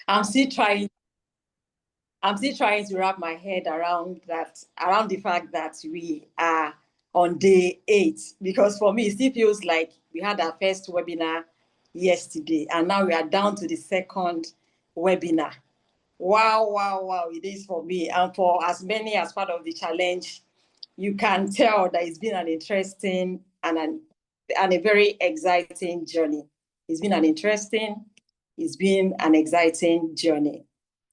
I'm still trying. I'm still trying to wrap my head around that, around the fact that we are on day 8, because for me, it still feels like we had our first webinar yesterday, and now we are down to the second webinar. Wow, wow, wow, it is for me. And for as many as part of the challenge, you can tell that it's been an interesting and a very exciting journey. It's been an exciting journey.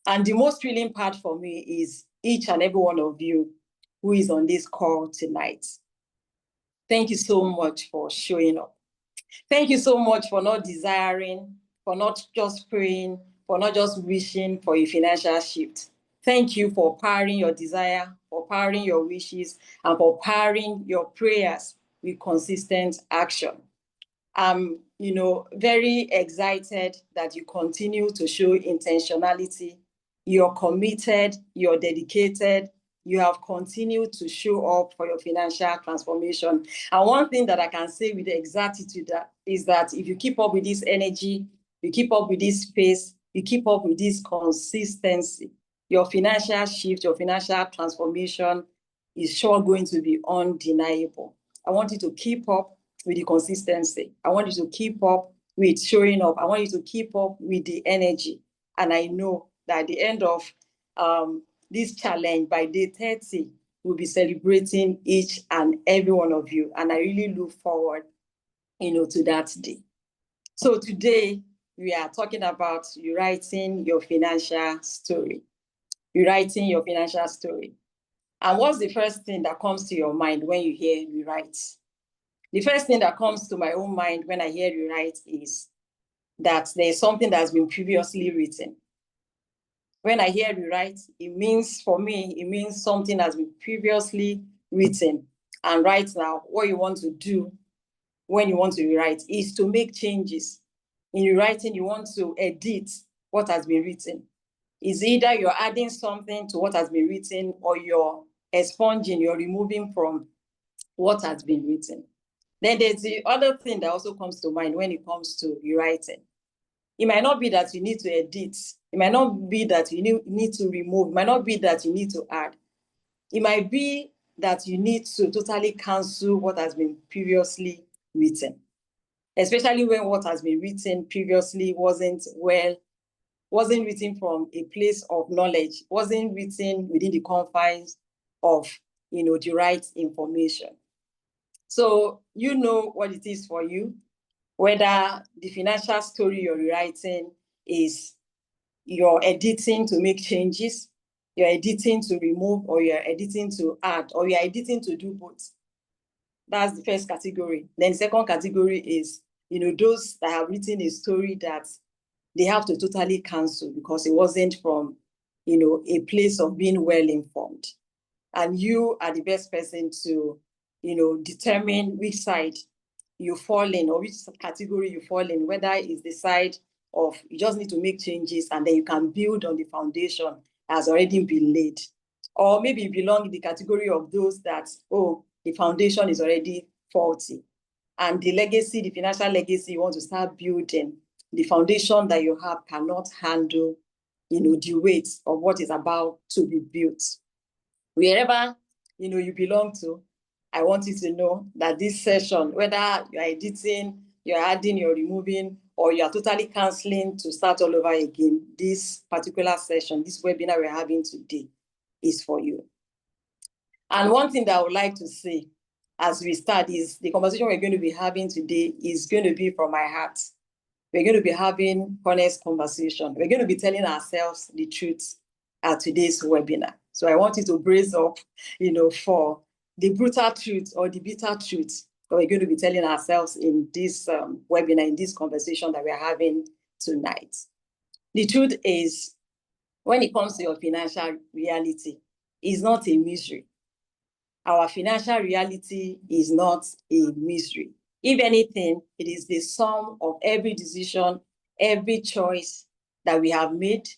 And the most thrilling part for me is each and every one of you who is on this call tonight. Thank you so much for showing up. Thank you so much for not desiring, for not just praying, for not just wishing for a financial shift. Thank you for powering your desire, for powering your wishes, and for powering your prayers with consistent action. I'm, very excited that you continue to show intentionality. You're committed, you're dedicated, you have continued to show up for your financial transformation. And one thing that I can say with exactitude is that if you keep up with this energy, you keep up with this pace, you keep up with this consistency, your financial shift, your financial transformation is sure going to be undeniable. I want you to keep up with the consistency. I want you to keep up with showing up. I want you to keep up with the energy. And I know that at the end of this challenge, by day 30, we'll be celebrating each and every one of you. And I really look forward, to that day. So today, we are talking about rewriting your financial story. Rewriting your financial story. And what's the first thing that comes to your mind when you hear rewrite? The first thing that comes to my own mind when I hear rewrite is that there's something that's been previously written. When I hear rewrite, for me, it means something has been previously written. And right now, what you want to do when you want to rewrite is to make changes. In rewriting, you want to edit what has been written. It's either you're adding something to what has been written, or you're expunging, you're removing from what has been written. Then there's the other thing that also comes to mind when it comes to rewriting. It might not be that you need to edit. It might not be that you need to remove. It might not be that you need to add. It might be that you need to totally cancel what has been previously written, especially when what has been written previously wasn't written from a place of knowledge, wasn't written within the confines of, the right information. So you know what it is for you, whether the financial story you're rewriting is you're editing to make changes, you're editing to remove, or you're editing to add, or you're editing to do both. That's the first category. Then the second category is, those that have written a story that they have to totally cancel because it wasn't from, a place of being well informed. And you are the best person to, determine which side you fall in, or which category you fall in, whether it's the side of you just need to make changes and then you can build on the foundation that has already been laid. Or maybe you belong in the category of those that, the foundation is already faulty. And the legacy, the financial legacy you want to start building, the foundation that you have cannot handle, the weight of what is about to be built. Wherever, you belong to, I want you to know that this session, whether you're editing, you're adding, you're removing, or you're totally canceling to start all over again, this particular session, this webinar we're having today is for you. And one thing that I would like to say as we start is the conversation we're going to be having today is going to be from my heart. We're going to be having honest conversation. We're going to be telling ourselves the truth at today's webinar. So I want you to brace up, for the brutal truth or the bitter truth that we're going to be telling ourselves in this webinar, in this conversation that we're having tonight. The truth is, when it comes to your financial reality, it's not a mystery. Our financial reality is not a mystery. If anything, it is the sum of every decision, every choice that we have made,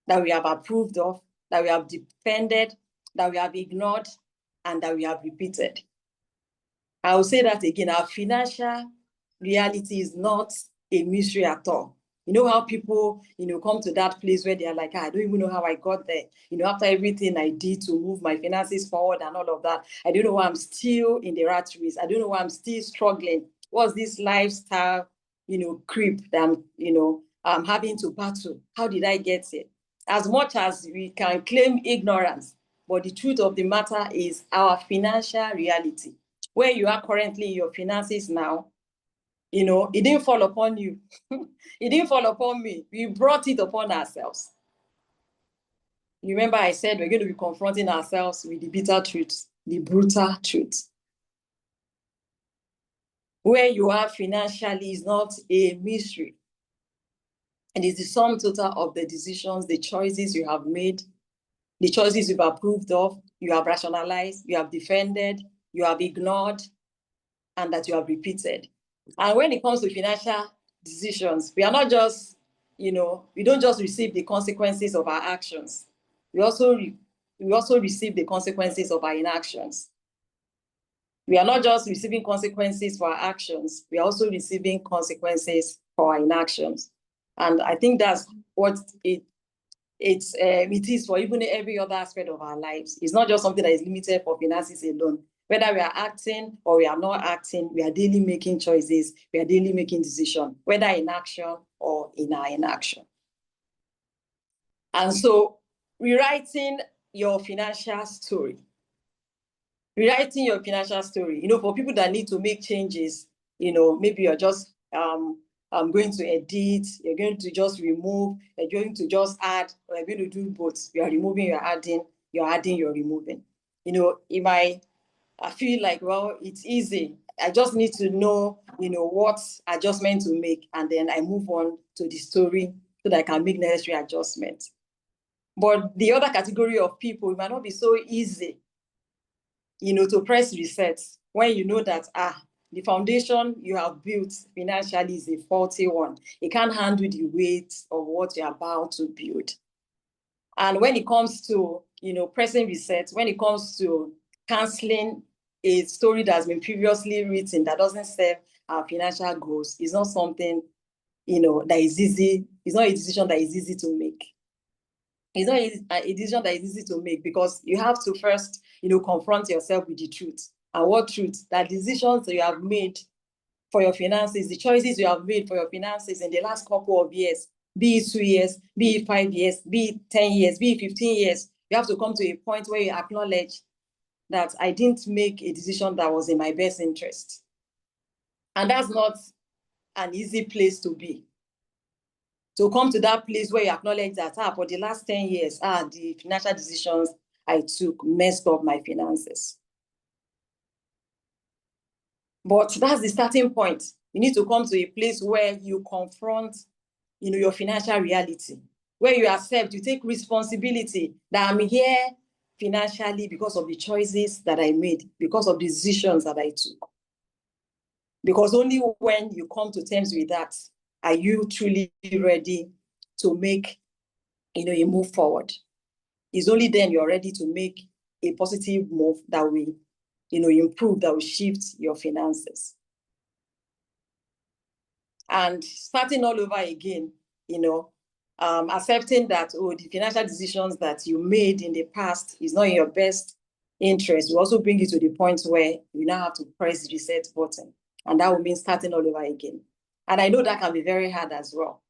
that we have approved of, that we have defended, that we have ignored, and that we have repeated. I will say that again, our financial reality is not a mystery at all. You know how people, come to that place where they're like, I don't even know how I got there. After everything I did to move my finances forward and all of that, I don't know why I'm still in the rat race. I don't know why I'm still struggling. What's this lifestyle, creep that I'm having to battle? How did I get it? As much as we can claim ignorance, but the truth of the matter is our financial reality. Where you are currently in your finances now, it didn't fall upon you. It didn't fall upon me. We brought it upon ourselves. Remember I said we're going to be confronting ourselves with the bitter truth, the brutal truth. Where you are financially is not a mystery. And it's the sum total of the decisions, the choices you have made, the choices you've approved of, you have rationalized, you have defended, you have ignored, and that you have repeated. And when it comes to financial decisions, we are not just, we don't just receive the consequences of our actions. We also receive the consequences of our inactions. We are not just receiving consequences for our actions, we are also receiving consequences for our inactions. And I think that's what it is for even every other aspect of our lives. It's not just something that is limited for finances alone. Whether we are acting or we are not acting, we are daily making choices, we are daily making decisions, whether in action or in our inaction. And so, rewriting your financial story. Rewriting your financial story, for people that need to make changes, maybe you're just going to edit, you're going to just remove, you're going to just add, or you're going to do both. You are removing, you're adding, you're removing. I feel like, well, it's easy. I just need to know, what adjustment to make, and then I move on to the story so that I can make necessary adjustments. But the other category of people, it might not be so easy, to press reset when you know that, the foundation you have built financially is a faulty one. It can't handle the weight of what you're about to build. And when it comes to, pressing reset, when it comes to canceling a story that's been previously written that doesn't serve our financial goals, it's not something, that is easy. It's not a decision that is easy to make. It's not a decision that is easy to make because you have to first, confront yourself with the truth. And what truth? That decisions that you have made for your finances, the choices you have made for your finances in the last couple of years, be it 2 years, be it 5 years, be it 10 years, be it 15 years, you have to come to a point where you acknowledge that I didn't make a decision that was in my best interest. And that's not an easy place to be. To come to that place where you acknowledge that, for the last 10 years, the financial decisions I took messed up my finances. But that's the starting point. You need to come to a place where you confront, your financial reality, where you accept, you take responsibility that I'm here financially because of the choices that I made, because of the decisions that I took. Because only when you come to terms with that, are you truly ready to make, a move forward? It's only then you're ready to make a positive move that will, improve, that will shift your finances. And starting all over again, accepting that, the financial decisions that you made in the past is not in your best interest, will also bring you to the point where you now have to press the reset button. And that will mean starting all over again. And I know that can be very hard as well.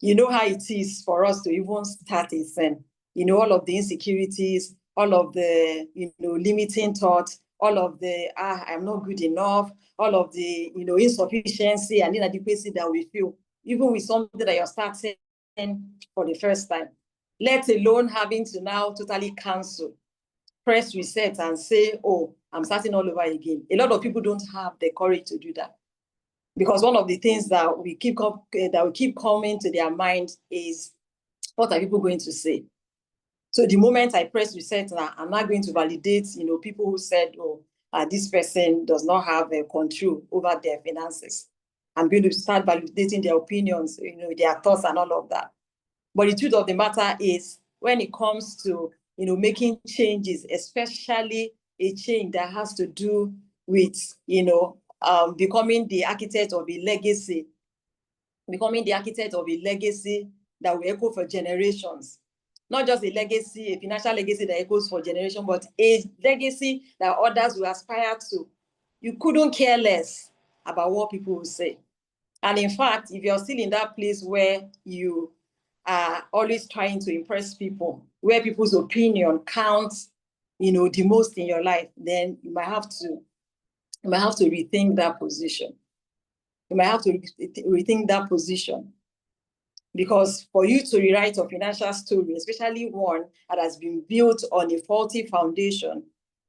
You know how it is for us to even start a thing. All of the insecurities, all of the, limiting thoughts, all of the, I'm not good enough, all of the, insufficiency and inadequacy that we feel, even with something that you're starting for the first time, let alone having to now totally cancel, press reset and say, I'm starting all over again. A lot of people don't have the courage to do that. Because one of the things that we keep coming to their mind is, what are people going to say? So the moment I press reset, I'm not going to validate, people who said, this person does not have control over their finances. I'm going to start validating their opinions, their thoughts and all of that. But the truth of the matter is, when it comes to, making changes, especially a change that has to do with, becoming the architect of a legacy, becoming the architect of a legacy that will echo for generations. Not just a legacy, a financial legacy that echoes for generations, but a legacy that others will aspire to. You couldn't care less about what people will say. And in fact, if you're still in that place where you are always trying to impress people, where people's opinion counts, the most in your life, then you might have to rethink that position. You might have to rethink that position. Because for you to rewrite a financial story, especially one that has been built on a faulty foundation,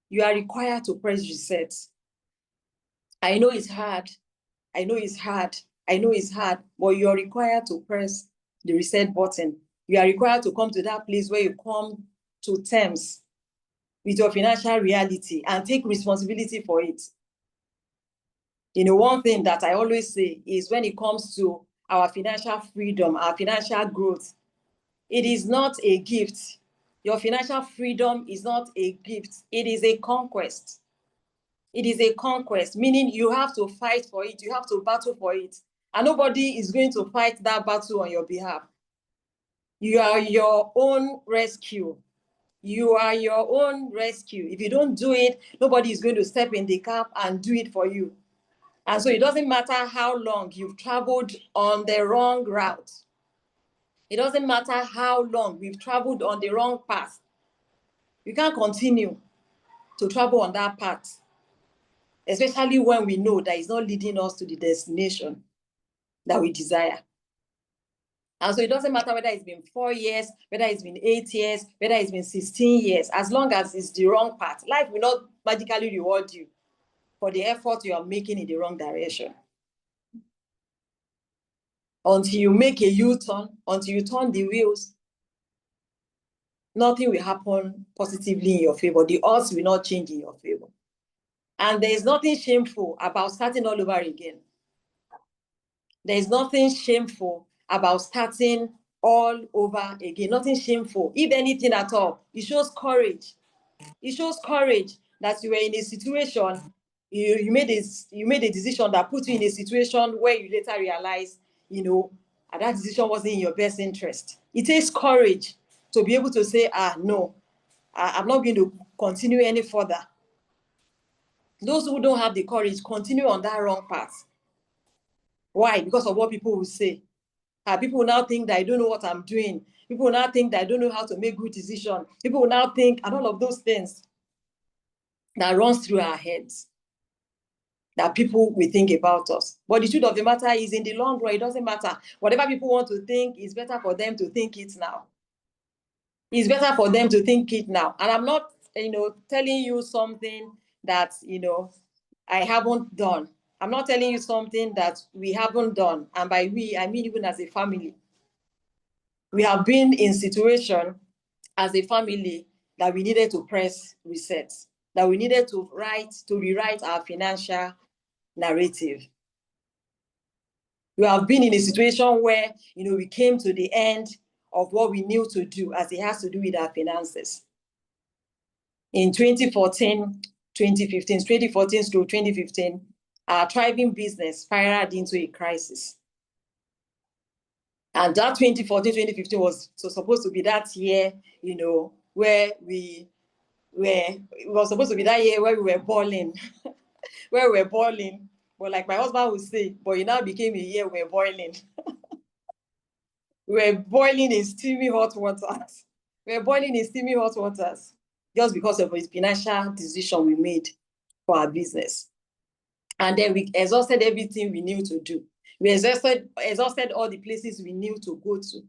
you are required to press reset. I know it's hard, but you're required to press the reset button. You are required to come to that place where you come to terms with your financial reality and take responsibility for it. One thing that I always say is when it comes to our financial freedom, our financial growth, it is not a gift. Your financial freedom is not a gift. It is a conquest. It is a conquest, meaning you have to fight for it. You have to battle for it. And nobody is going to fight that battle on your behalf. You are your own rescue. You are your own rescue. If you don't do it, nobody is going to step in the gap and do it for you. And so it doesn't matter how long you've traveled on the wrong route. It doesn't matter how long we've traveled on the wrong path. You can't continue to travel on that path, especially when we know that it's not leading us to the destination that we desire. And so it doesn't matter whether it's been 4 years, whether it's been 8 years, whether it's been 16 years, as long as it's the wrong path. Life will not magically reward you for the effort you are making in the wrong direction. Until you make a U-turn, until you turn the wheels, nothing will happen positively in your favor. The odds will not change in your favor. And there is nothing shameful about starting all over again. There is nothing shameful about starting all over again. Nothing shameful. If anything at all, it shows courage. It shows courage that you were in a situation, you made a decision that put you in a situation where you later realize, that decision wasn't in your best interest. It takes courage to be able to say, no, I'm not going to continue any further. Those who don't have the courage continue on that wrong path. Why? Because of what people will say. People will now think that I don't know what I'm doing. People will now think that I don't know how to make good decisions. People will now think, and all of those things that runs through our heads, that people will think about us. But the truth of the matter is, in the long run, it doesn't matter. Whatever people want to think, it's better for them to think it now. It's better for them to think it now. And I'm not, telling you something that, I haven't done. I'm not telling you something that we haven't done. And by we, I mean even as a family. We have been in situation as a family that we needed to press reset, that we needed to rewrite our financial narrative. We have been in a situation where, we came to the end of what we knew to do as it has to do with our finances. In 2014 through 2015, our thriving business spiraled into a crisis. And that 2014, 2015 was supposed to be that year, where it was supposed to be that year where we were boiling, But like my husband would say, but it now became a year we're boiling. We're boiling in steamy hot waters. Just because of a financial decision we made for our business. And then we exhausted everything we knew to do. We exhausted all the places we knew to go to.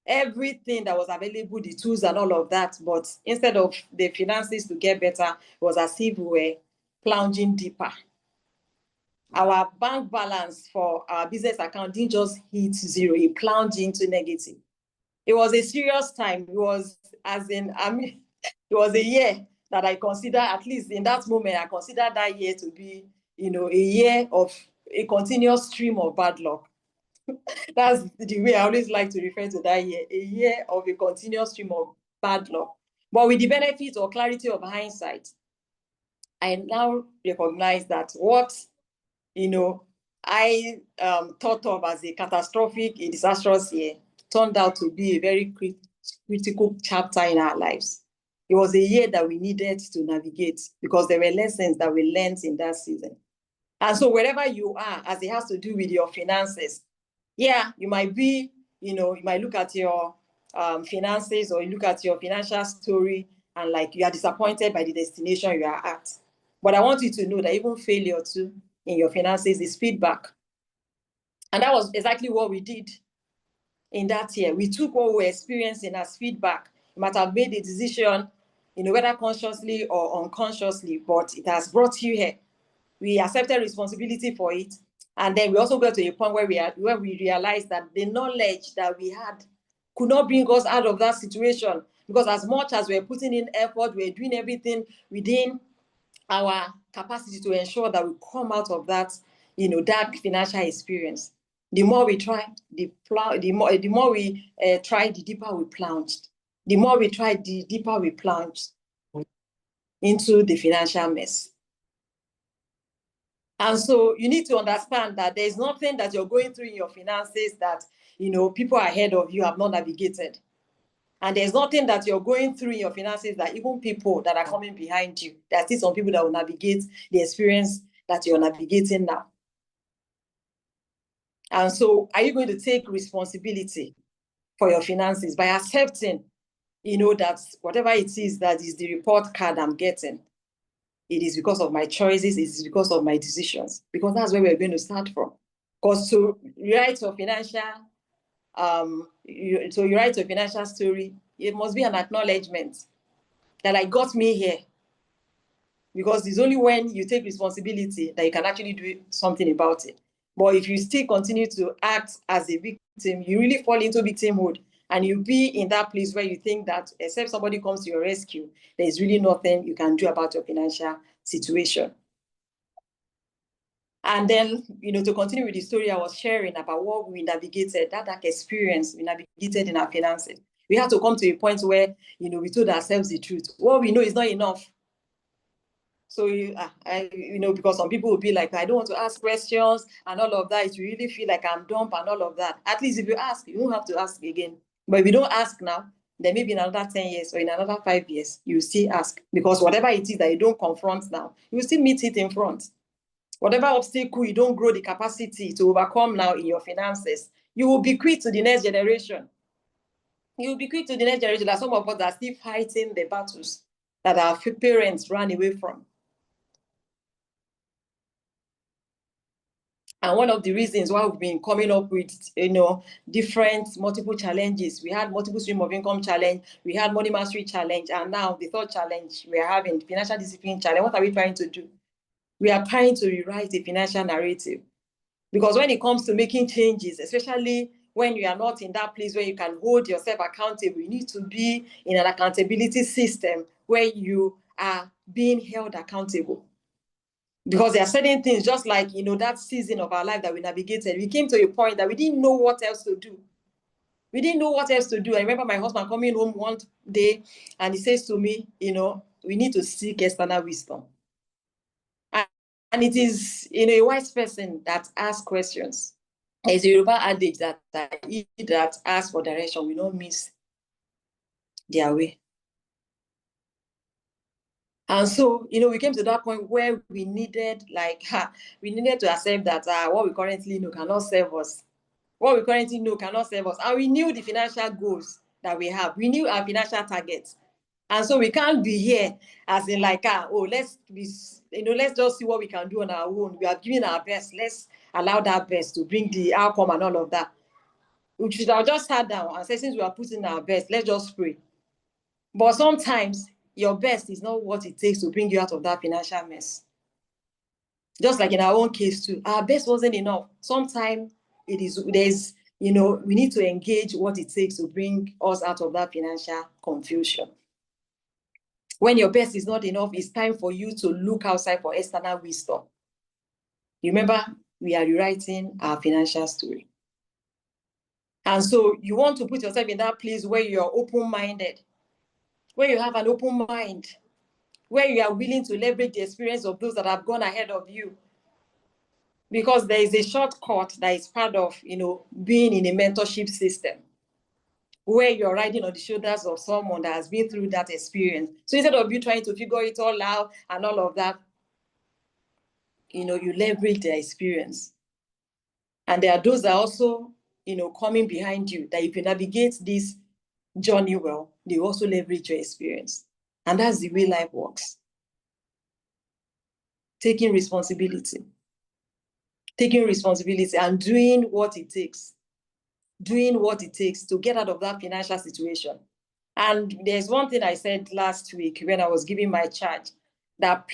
Everything that was available, the tools and all of that. But instead of the finances to get better, it was as if we were plunging deeper. Our bank balance for our business account didn't just hit zero, it plunged into negative. It was a serious time. It was it was a year that I consider, at least in that moment, I consider that year to be, a year of a continuous stream of bad luck. That's the way I always like to refer to that year, a year of a continuous stream of bad luck. But with the benefit or clarity of hindsight, I now recognize that what, I thought of as a catastrophic, a disastrous year, turned out to be a very critical chapter in our lives. It was a year that we needed to navigate because there were lessons that we learned in that season. And so wherever you are, as it has to do with your finances, yeah, you might be, you might look at your finances, or you look at your financial story and like you are disappointed by the destination you are at. But I want you to know that even failure too in your finances is feedback. And that was exactly what we did in that year. We took what we were experiencing as feedback. You might have made a decision, whether consciously or unconsciously, but it has brought you here. We accepted responsibility for it. And then we also got to a point where we realized that the knowledge that we had could not bring us out of that situation. Because as much as we're putting in effort, we're doing everything within our capacity to ensure that we come out of that, dark financial experience. The more we try, the more we try, the deeper we plunged. The more we tried, the deeper we plunged into the financial mess. And so you need to understand that there's nothing that you're going through in your finances that, people ahead of you have not navigated. And there's nothing that you're going through in your finances that even people that are coming behind you, there are still some people that will navigate the experience that you're navigating now. And so are you going to take responsibility for your finances by accepting, that whatever it is that is the report card I'm getting, it is because of my choices, it is because of my decisions, because that's where we're going to start from. Because to write your financial, financial story, it must be an acknowledgement that I got me here. Because it's only when you take responsibility that you can actually do something about it. But if you still continue to act as a victim, you really fall into victimhood, and you'll be in that place where you think that except somebody comes to your rescue, there's really nothing you can do about your financial situation. And then, to continue with the story I was sharing about what we navigated, that dark experience we navigated in our finances, we had to come to a point where, we told ourselves the truth. What we know is not enough. So, because some people will be like, I don't want to ask questions and all of that. If you really feel like I'm dumb and all of that, at least if you ask, you don't have to ask again. But if you don't ask now, then maybe in another 10 years or in another 5 years, you still ask. Because whatever it is that you don't confront now, you still meet it in front. Whatever obstacle you don't grow the capacity to overcome now in your finances, you will bequeath to the next generation. You will bequeath to the next generation. That some of us are still fighting the battles that our parents ran away from. And one of the reasons why we've been coming up with, different multiple challenges. We had multiple stream of income challenge, we had money mastery challenge, and now the third challenge we are having, financial discipline challenge. What are we trying to do? We are trying to rewrite the financial narrative. Because when it comes to making changes, especially when you are not in that place where you can hold yourself accountable, you need to be in an accountability system where you are being held accountable. Because there are certain things, just like, that season of our life that we navigated, we came to a point that we didn't know what else to do. We didn't know what else to do. I remember my husband coming home one day and he says to me, we need to seek external wisdom. And it is, a wise person that asks questions. There's a Yoruba adage that asks for direction will not miss their way. And so, we came to that point where we needed, to accept that what we currently know cannot serve us. What we currently know cannot serve us. And we knew the financial goals that we have. We knew our financial targets. And so we can't be here as in let's just see what we can do on our own. We are giving our best. Let's allow that best to bring the outcome and all of that. We should have just sat down and said, since we are putting our best, let's just pray. But sometimes your best is not what it takes to bring you out of that financial mess. Just like in our own case too, our best wasn't enough. Sometimes we need to engage what it takes to bring us out of that financial confusion. When your best is not enough, it's time for you to look outside for external wisdom. Remember, we are rewriting our financial story. And so you want to put yourself in that place where you're open-minded, where you have an open mind, where you are willing to leverage the experience of those that have gone ahead of you. because there is a shortcut that is part of, being in a mentorship system where you're riding on the shoulders of someone that has been through that experience. So instead of you trying to figure it all out and all of that, you leverage their experience. And there are those that are also, coming behind you, that if you navigate this journey well, they also leverage your experience. And that's the way life works. Taking responsibility and doing what it takes to get out of that financial situation. And there's one thing I said last week when I was giving my charge, that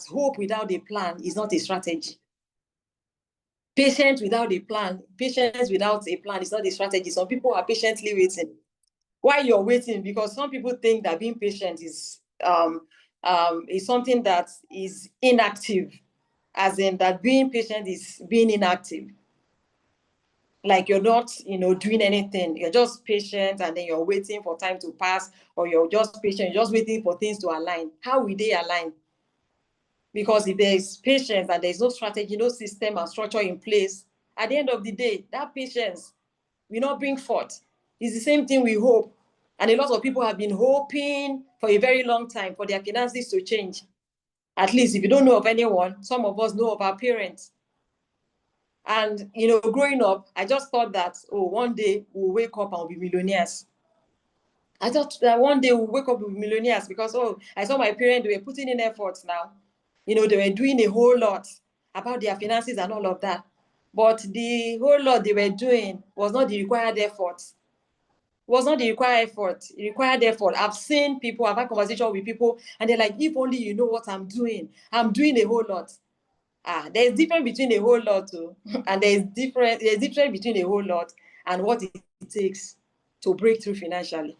hope without a plan is not a strategy. Patience without a plan is not a strategy. Some people are patiently waiting. Why you're waiting? Because some people think that being patient is something that is inactive, as in that being patient is being inactive. Like you're not, doing anything. You're just patient and then you're waiting for time to pass, or you're just patient, you're just waiting for things to align. How will they align? Because if there's patience and there's no strategy, no system and structure in place, at the end of the day, that patience will not bring forth. It's the same thing we hope. And a lot of people have been hoping for a very long time for their finances to change. At least if you don't know of anyone, some of us know of our parents. And, growing up, I just thought that, one day we'll wake up and we'll be millionaires. I thought that one day we'll wake up and we'll be millionaires because, I saw my parents, they were putting in efforts now. They were doing a whole lot about their finances and all of that. But the whole lot they were doing was not the required effort. It required effort. I've seen people, I've had conversation with people, and they're like, if only you know what I'm doing a whole lot. There's difference between a whole lot too, and there's difference between a whole lot and what it takes to break through financially.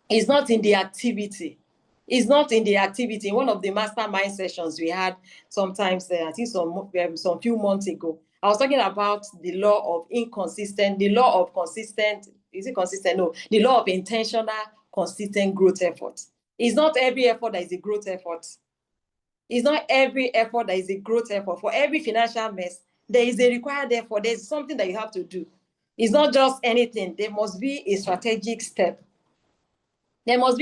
It's not in the activity. In one of the mastermind sessions we had sometimes, I think some few months ago, I was talking about the law of intentional, consistent growth effort. It's not every effort that is a growth effort. It's not every effort that is a growth effort. For every financial mess, there is a required effort. There's something that you have to do. It's not just anything. There must be a strategic step. And so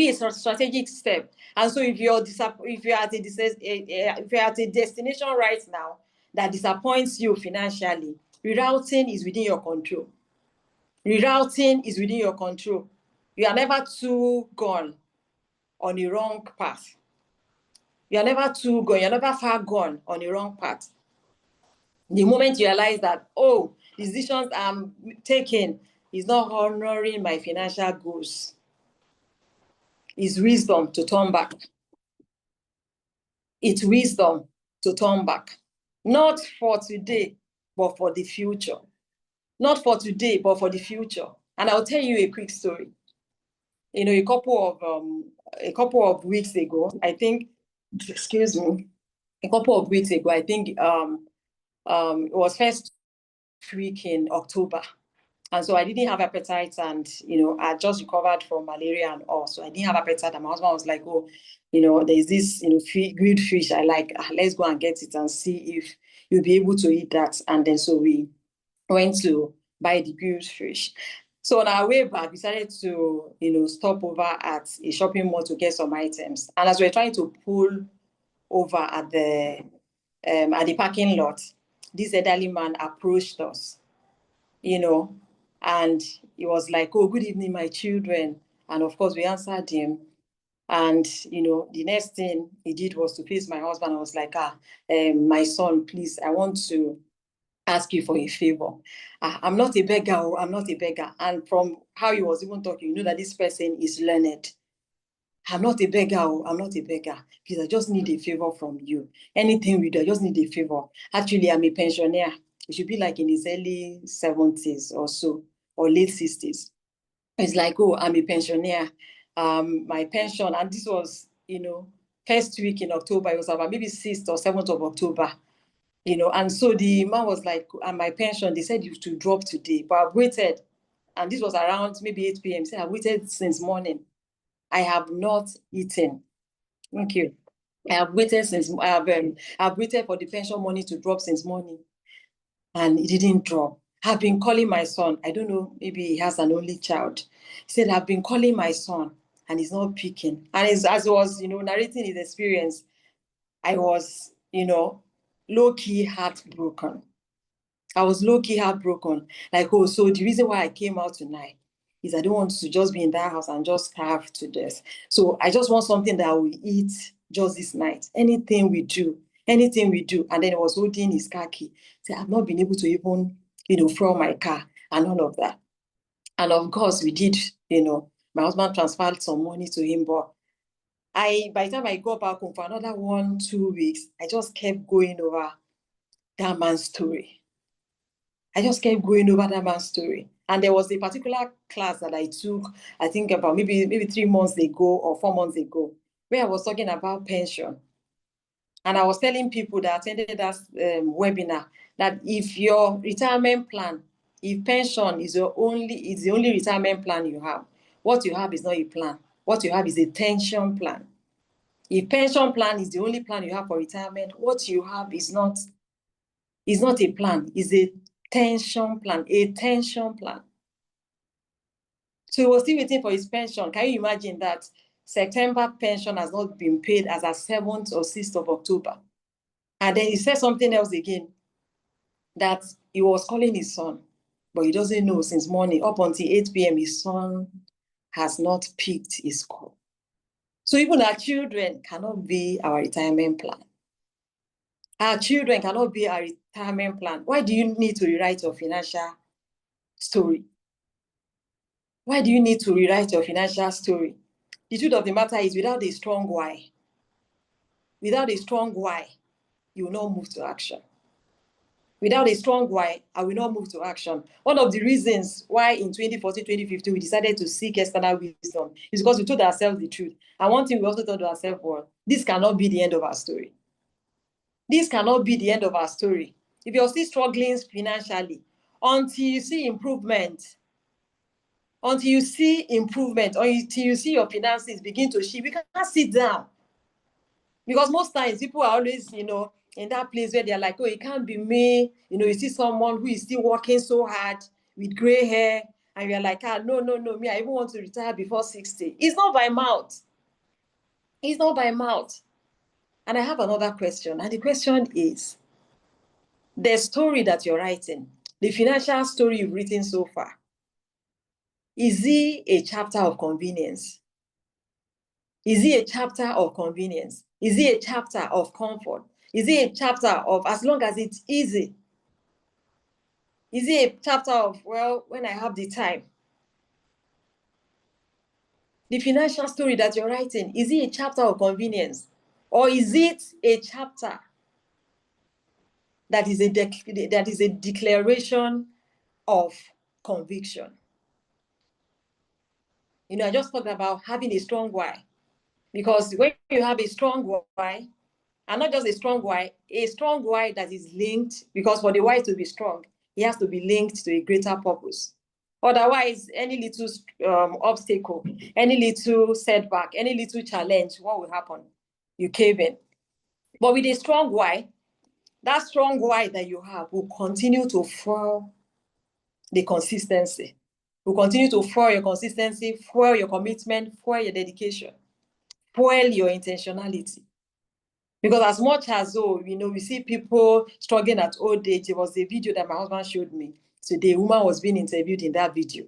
if you're at a destination right now that disappoints you financially, rerouting is within your control. You are never too gone on the wrong path. You're never far gone on the wrong path. The moment you realize that, the decisions I'm taking is not honoring my financial goals, it's wisdom to turn back. It's wisdom to turn back. Not for today, but for the future. Not for today, but for the future. And I'll tell you a quick story. A couple of weeks ago, I think, it was first week in October. And so I didn't have appetite, and, I just recovered from malaria and all. So I didn't have appetite. And my husband was like, there's this, grilled fish I like. Let's go and get it and see if you'll be able to eat that. And then so we went to buy the grilled fish. So on our way back, we decided to, stop over at a shopping mall to get some items. And as we were trying to pull over at the parking lot, this elderly man approached us, and he was like, good evening, my children. And of course, we answered him. And, the next thing he did was to face my husband. I was like, my son, please, I want to ask you for a favor. I'm not a beggar. And from how he was even talking, that this person is learned. I'm not a beggar. Please, I just need a favor from you. Anything we do, I just need a favor. Actually, I'm a pensioner. It should be like in his early 70s or so, or late 60s. It's like, I'm a pensioner. My pension, and this was, first week in October. It was about maybe 6th or 7th of October. And so the man was like, my pension, they said you to drop today, but I've waited. And this was around maybe 8 p.m. So I've waited since morning. I have not eaten. Thank you. I've waited for the pension money to drop since morning. and it didn't drop. I've been calling my son. I don't know, maybe he has an only child. He said, I've been calling my son and he's not picking. And as he was, narrating his experience, I was, low-key heartbroken. I was low-key heartbroken. Like, oh, so the reason why I came out tonight is I don't want to just be in that house and just starve to death. So I just want something that we eat just this night. Anything we do. And then he was holding his car key. Say, I've not been able to even, throw my car and all of that. And of course, we did, my husband transferred some money to him, but by the time I got back home for another 1-2 weeks, I just kept going over that man's story. I just kept going over that man's story. And there was a particular class that I took, I think about maybe 3 months ago or 4 months ago, where I was talking about pension. And I was telling people that attended that webinar that if your retirement plan, if pension is the only retirement plan you have, what you have is not a plan. What you have is a tension plan. If pension plan is the only plan you have for retirement, what you have is not a plan, it's a tension plan, So he was still waiting for his pension. Can you imagine that September pension has not been paid as at 7th or 6th of October? And then he said something else again, that he was calling his son, but he doesn't know since morning up until 8 p.m. his son has not picked his call. So even our children cannot be our retirement plan. Our children cannot be our retirement plan. Why do you need to rewrite your financial story? Why do you need to rewrite your financial story? The truth of the matter is, without a strong why, you will not move to action. Without a strong why, I will not move to action. One of the reasons why in 2014, 2015, we decided to seek external wisdom is because we told ourselves the truth. And one thing we also told ourselves was, this cannot be the end of our story. This cannot be the end of our story. If you're still struggling financially, until you see improvement, until you see your finances begin to shift, we can't sit down. Because most times people are always, in that place where they're like, oh, it can't be me. You see someone who is still working so hard with gray hair, and you're like, no, me, I even want to retire before 60. It's not by mouth. It's not by mouth. And I have another question. And the question is, the story that you're writing, the financial story you've written so far, is it a chapter of convenience? Is it a chapter of convenience? Is it a chapter of comfort? Is it a chapter of as long as it's easy? Is it a chapter of, well, when I have the time? The financial story that you're writing, is it a chapter of convenience? Or is it a chapter that is a declaration of conviction? I just talked about having a strong why. Because when you have a strong why, and not just a strong why that is linked, because for the why to be strong, it has to be linked to a greater purpose. Otherwise, any little obstacle, any little setback, any little challenge, what will happen? You cave in. But with a strong why, that strong why that you have will continue to fuel the consistency. Will continue to fuel your consistency, fuel your commitment, fuel your dedication, fuel your intentionality. Because as much as, we see people struggling at old age, it was a video that my husband showed me today. A woman was being interviewed in that video.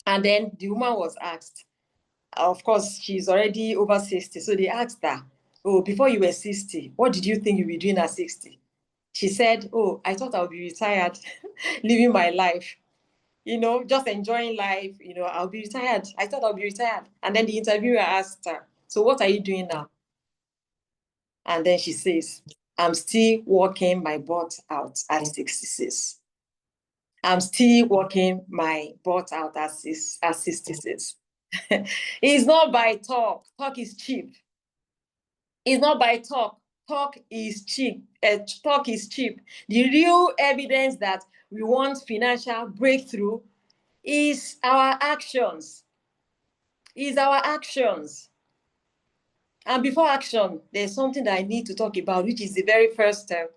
And then the woman was asked, of course, she's already over 60. So they asked her, oh, before you were 60, what did you think you'd be doing at 60? She said, oh, I thought I would be retired, living my life, just enjoying life. I'll be retired. I thought I'll be retired. And then the interviewer asked her, so what are you doing now? And then she says, I'm still working my butt out at 66. I'm still working my butt out at 66. It's not by talk. Talk is cheap. It's not by talk. Talk is cheap. Talk is cheap. The real evidence that we want financial breakthrough is our actions. Is our actions. And before action, there's something that I need to talk about, which is the very first step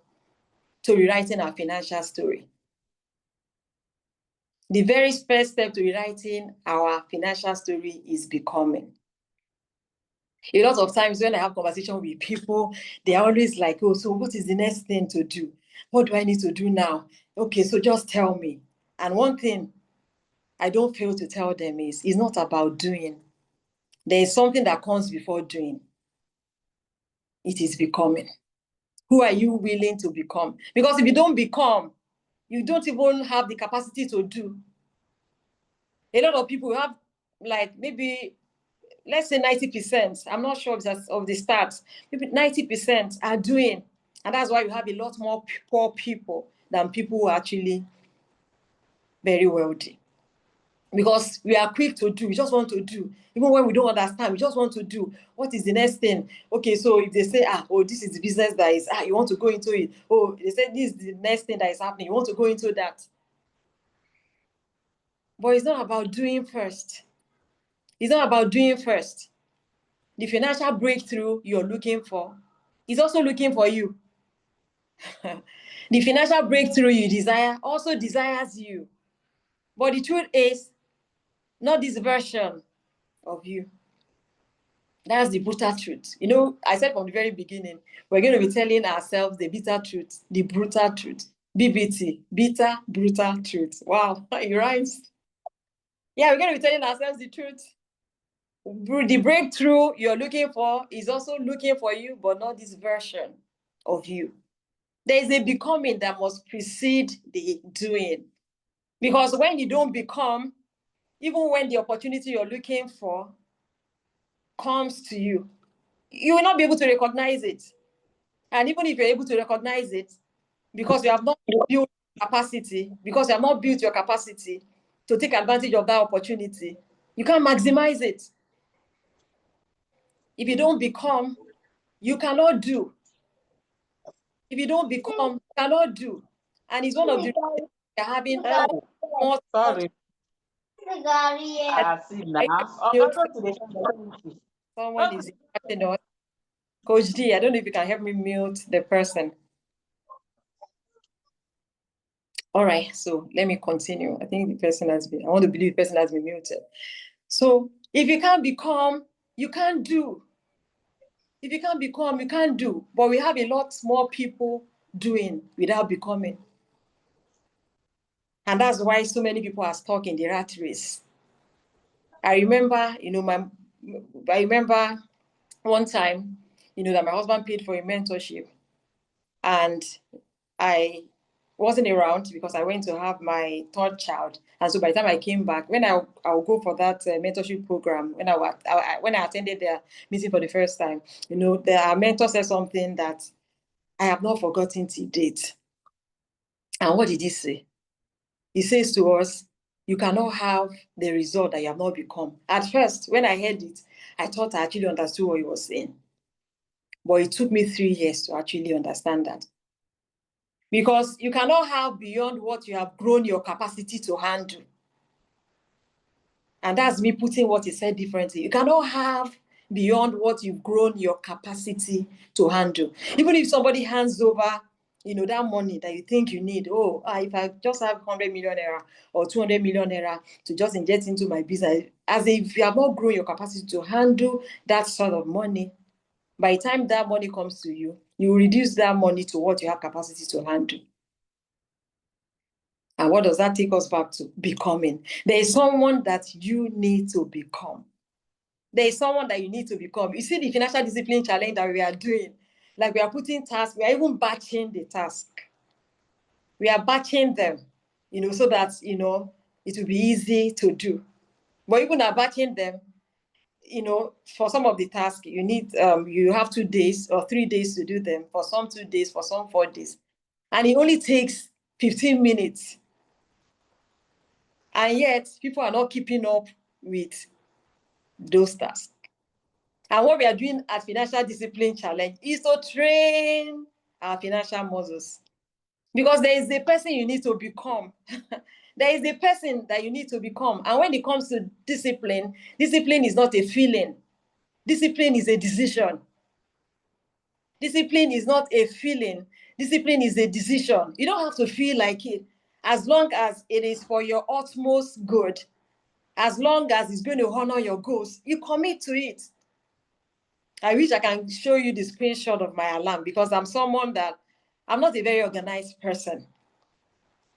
to rewriting our financial story. The very first step to rewriting our financial story is becoming. A lot of times when I have conversation with people, they are always like, oh, so what is the next thing to do? What do I need to do now? Okay, so just tell me. And one thing I don't fail to tell them is, it's not about doing. There is something that comes before doing. It is becoming. Who are you willing to become? Because if you don't become, you don't even have the capacity to do. A lot of people have, like, maybe, let's say 90%, I'm not sure of the stats, maybe 90% are doing. And that's why you have a lot more poor people than people who are actually very wealthy. Because we are quick to do, we just want to do. Even when we don't understand, we just want to do. What is the next thing? Okay, so if they say, oh, this is the business that is, you want to go into it. Oh, they say this is the next thing that is happening. You want to go into that. But it's not about doing first. It's not about doing first. The financial breakthrough you're looking for is also looking for you. The financial breakthrough you desire also desires you. But the truth is, not this version of you. That's the brutal truth. You know, I said from the very beginning, we're going to be telling ourselves the bitter truth, the brutal truth. BBT, bitter, brutal truth. Wow, it rhymes. Yeah, we're going to be telling ourselves the truth. The breakthrough you're looking for is also looking for you, but not this version of you. There is a becoming that must precede the doing. Because when you don't become, even when the opportunity you're looking for comes to you, you will not be able to recognize it. And even if you're able to recognize it, because you have not built capacity, because you have not built your capacity to take advantage of that opportunity, you can't maximize it. If you don't become, you cannot do. If you don't become, you cannot do. And it's one of the reasons we're having more. Sorry. Someone is interrupting us. Coach D, I don't know if you can help me mute the person. All right, so let me continue. I think the person has been, I want to believe the person has been muted. So if you can't become, you can't do. If you can't become, you can't do. But we have a lot more people doing without becoming. And that's why so many people are stuck in the rat race. I remember, I remember one time, that my husband paid for a mentorship, and I wasn't around because I went to have my third child. And so by the time I came back, when I'll go for that mentorship program, when I attended their meeting for the first time, their mentor said something that I have not forgotten to date. And what did he say? He says to us, you cannot have the result that you have not become. At first, when I heard it, I thought I actually understood what he was saying. But it took me 3 years to actually understand that. Because you cannot have beyond what you have grown your capacity to handle. And that's me putting what he said differently. You cannot have beyond what you've grown your capacity to handle. Even if somebody hands over, that money that you think you need, if I just have 100 million naira or 200 million naira to just inject into my business, as if you have not grown your capacity to handle that sort of money, by the time that money comes to you, you reduce that money to what you have capacity to handle. And what does that take us back to? Becoming. There is someone that you need to become. There is someone that you need to become. You see the financial discipline challenge that we are doing. Like we are putting tasks, we are even batching the task. We are batching them, so that, it will be easy to do. But even at batching them, for some of the tasks, you have 2 days or 3 days to do them. For some 2 days, for some 4 days. And it only takes 15 minutes. And yet, people are not keeping up with those tasks. And what we are doing at Financial Discipline Challenge is to train our financial muscles. Because there is a person you need to become. There is a person that you need to become. And when it comes to discipline is not a feeling. Discipline is a decision. Discipline is not a feeling. Discipline is a decision. You don't have to feel like it. As long as it is for your utmost good, as long as it's going to honor your goals, you commit to it. I wish I can show you the screenshot of my alarm, because I'm someone that, I'm not a very organized person.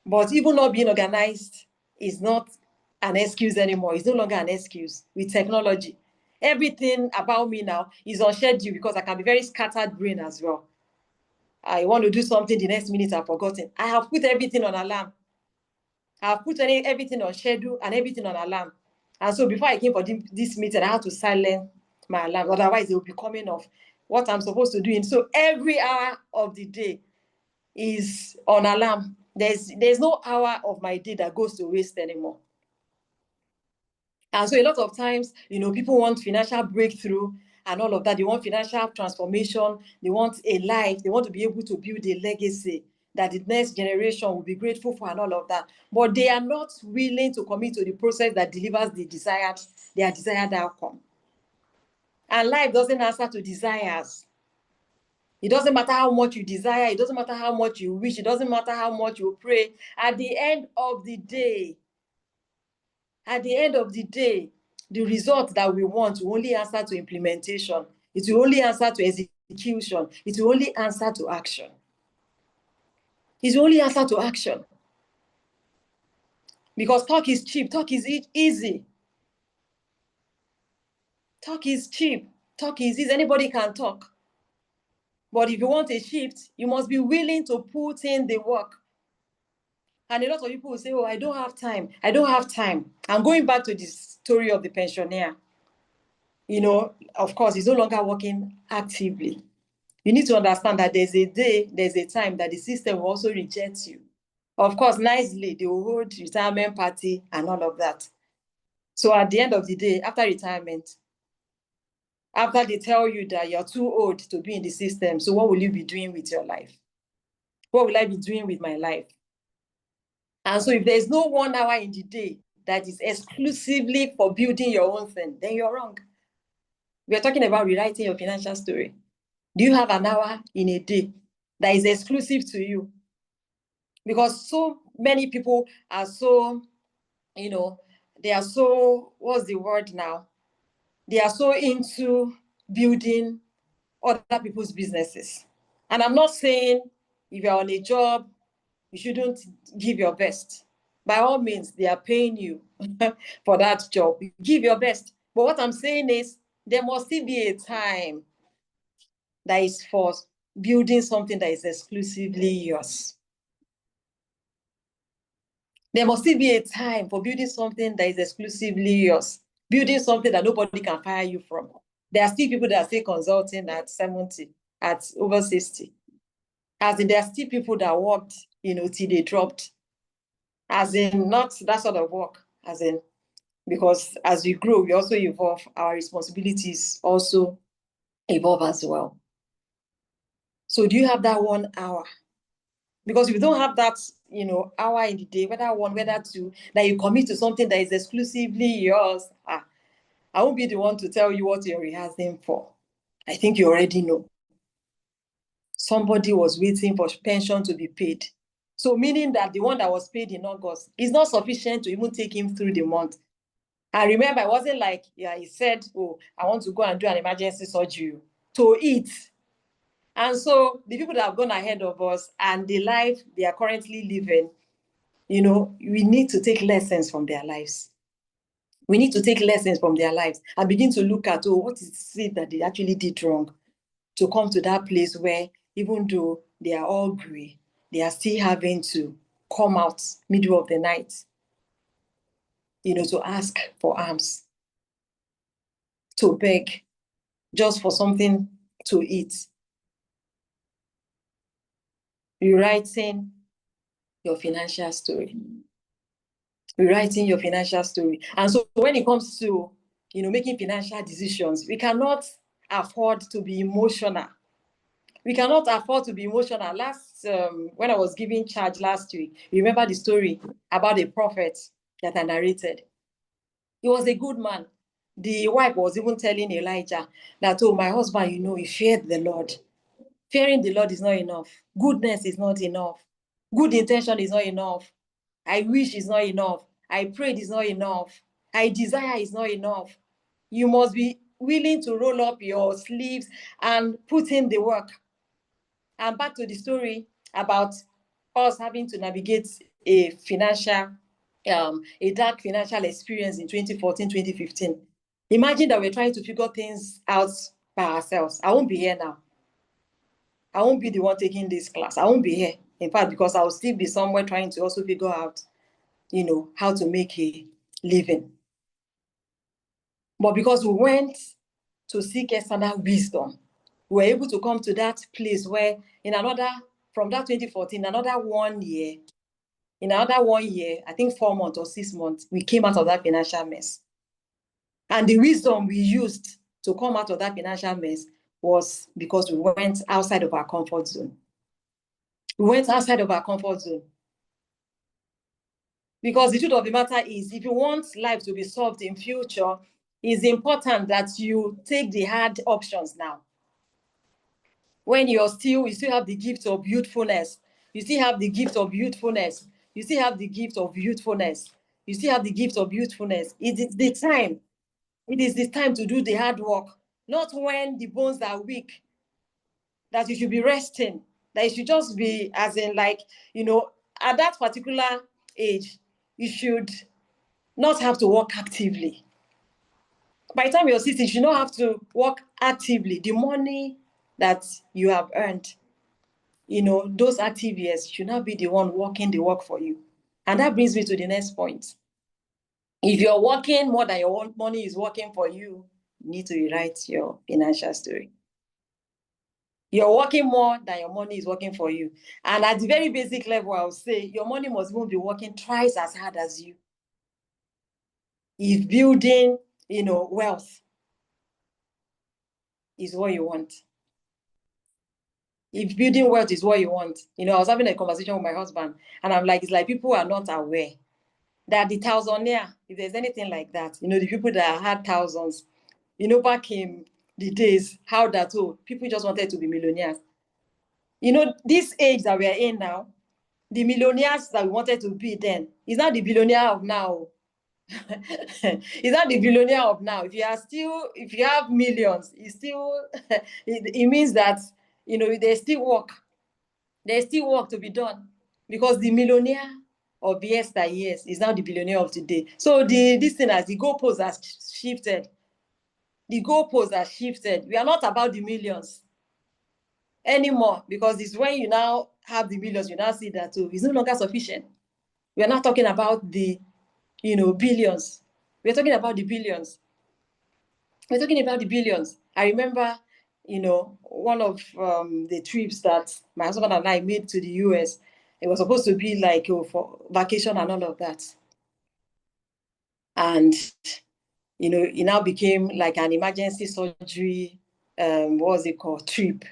But even not being organized is not an excuse anymore. It's no longer an excuse with technology. Everything about me now is on schedule, because I can be very scattered brain as well. I want to do something, the next minute I've forgotten. I have put everything on alarm. I have put everything on schedule and everything on alarm. And so before I came for this meeting, I had to silence my alarm. Otherwise, it will be coming off what I'm supposed to do. And so every hour of the day is on alarm. There's no hour of my day that goes to waste anymore. And so a lot of times, people want financial breakthrough and all of that. They want financial transformation. They want a life. They want to be able to build a legacy that the next generation will be grateful for and all of that. But they are not willing to commit to the process that delivers their desired outcome. And life doesn't answer to desires. It doesn't matter how much you desire. It doesn't matter how much you wish. It doesn't matter how much you pray. At the end of the day, the result that we want will only answer to implementation. It will only answer to execution. It will only answer to action. It will only answer to action. Because talk is cheap. Talk is easy. Talk is cheap. Talk is easy. Anybody can talk. But if you want a shift, you must be willing to put in the work. And a lot of people will say, oh, I don't have time. I don't have time. I'm going back to the story of the pensioner. Of course, he's no longer working actively. You need to understand that there's a time that the system will also reject you. Of course, nicely, they will hold retirement party and all of that. So at the end of the day, after retirement, after they tell you that you're too old to be in the system, so what will you be doing with your life? What will I be doing with my life? And so if there's no 1 hour in the day that is exclusively for building your own thing, then you're wrong. We're talking about rewriting your financial story. Do you have an hour in a day that is exclusive to you? Because so many people are so, they are so, what's the word now? They are so into building other people's businesses. And I'm not saying if you're on a job, you shouldn't give your best. By all means, they are paying you for that job. You give your best. But what I'm saying is there must still be a time that is for building something that is exclusively yours. There must still be a time for building something that is exclusively yours. Building something that nobody can fire you from. There are still people that are still consulting at 70, at over 60. As in, there are still people that worked, till they dropped. As in, not that sort of work. As in, because as we grow, we also evolve. Our responsibilities also evolve as well. So do you have that 1 hour? Because if you don't have that, hour in the day, whether one, whether two, that you commit to something that is exclusively yours, I won't be the one to tell you what you're rehearsing for. I think you already know. Somebody was waiting for pension to be paid. So meaning that the one that was paid in August is not sufficient to even take him through the month. I remember, it wasn't like, he said, oh, I want to go and do an emergency surgery to eat. And so the people that have gone ahead of us and the life they are currently living, we need to take lessons from their lives. We need to take lessons from their lives and begin to look at, what is it that they actually did wrong to come to that place where, even though they are all gray, they are still having to come out middle of the night, to ask for alms, to beg just for something to eat. Rewriting your financial story. Rewriting your financial story. And so when it comes to, making financial decisions, we cannot afford to be emotional. We cannot afford to be emotional. When I was giving charge last week, you remember the story about a prophet that I narrated. He was a good man. The wife was even telling Elijah that, my husband, he feared the Lord. Fearing the Lord is not enough. Goodness is not enough. Good intention is not enough. I wish is not enough. I prayed is not enough. I desire is not enough. You must be willing to roll up your sleeves and put in the work. And back to the story about us having to navigate a dark financial experience in 2014, 2015. Imagine that we're trying to figure things out by ourselves. I won't be here now. I won't be the one taking this class. I won't be here. In fact, because I'll still be somewhere trying to also figure out, how to make a living. But because we went to seek external wisdom, we were able to come to that place where from that 2014, in another 1 year, I think 4 months or 6 months, we came out of that financial mess. And the wisdom we used to come out of that financial mess was because we went outside of our comfort zone. We went outside of our comfort zone. Because the truth of the matter is, if you want life to be solved in future, it's important that you take the hard options now. When you still have the gift of youthfulness. You still have the gift of youthfulness. You still have the gift of youthfulness. You still have the gift of youthfulness. It is the time. It is the time to do the hard work. Not when the bones are weak, that you should be resting. That you should just be, as in, like, at that particular age, you should not have to work actively. By the time you're 60, you should not have to work actively. The money that you have earned, those active years should not be the one working the work for you. And that brings me to the next point. If you're working more than your own money is working for you, you need to rewrite your financial story. You're working more than your money is working for you. And at the very basic level, I would say your money must even be working twice as hard as you. If building, wealth is what you want. If building wealth is what you want, I was having a conversation with my husband, and I'm like, it's like people are not aware that the thousandaire, if there's anything like that, the people that had thousands, back in the days, people just wanted to be millionaires. This age that we are in now, the millionaires that we wanted to be then is not the billionaire of now. It's not the billionaire of now. If you have millions, it means that there's still work. There's still work to be done, because the millionaire of yesteryears is now the billionaire of today. So the goalposts has shifted. The goalposts are shifted. We are not about the millions anymore, because it's when you now have the millions, you now see that it's no longer sufficient. We are not talking about the billions. We're talking about the billions. We're talking about the billions. I remember, one of the trips that my husband and I made to the US, it was supposed to be like for vacation and all of that. And, it now became like an emergency surgery, trip.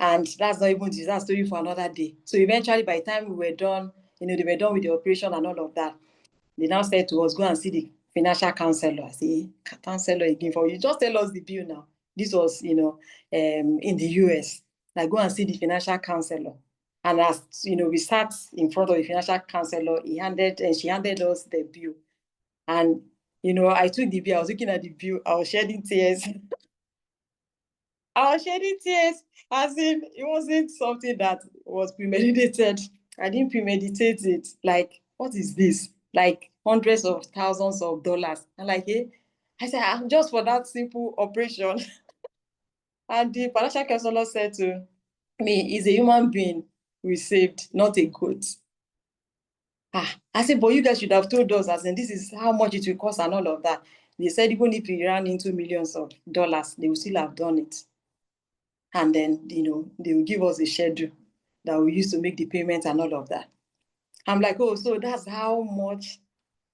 And that's not even that story for another day. So eventually, by the time we were done, they were done with the operation and all of that, they now said to us, go and see the financial counselor. I say, counselor again for you. Just tell us the bill now. This was, in the US. Like, go and see the financial counselor. And as we sat in front of the financial counselor, she handed us the bill. And I took the bill. I was looking at the bill. I was shedding tears. As in, it wasn't something that was premeditated. I didn't premeditate it. Like, what is this? Like hundreds of thousands of dollars. And like, I said, just for that simple operation. And the financial counselor said to me, he's a human being we saved, not a goat. I said, but you guys should have told us, as in, this is how much it will cost and all of that. They said, even if we ran into millions of dollars, they would still have done it. And then, they will give us a schedule that we use to make the payment and all of that. I'm like, oh, so that's how much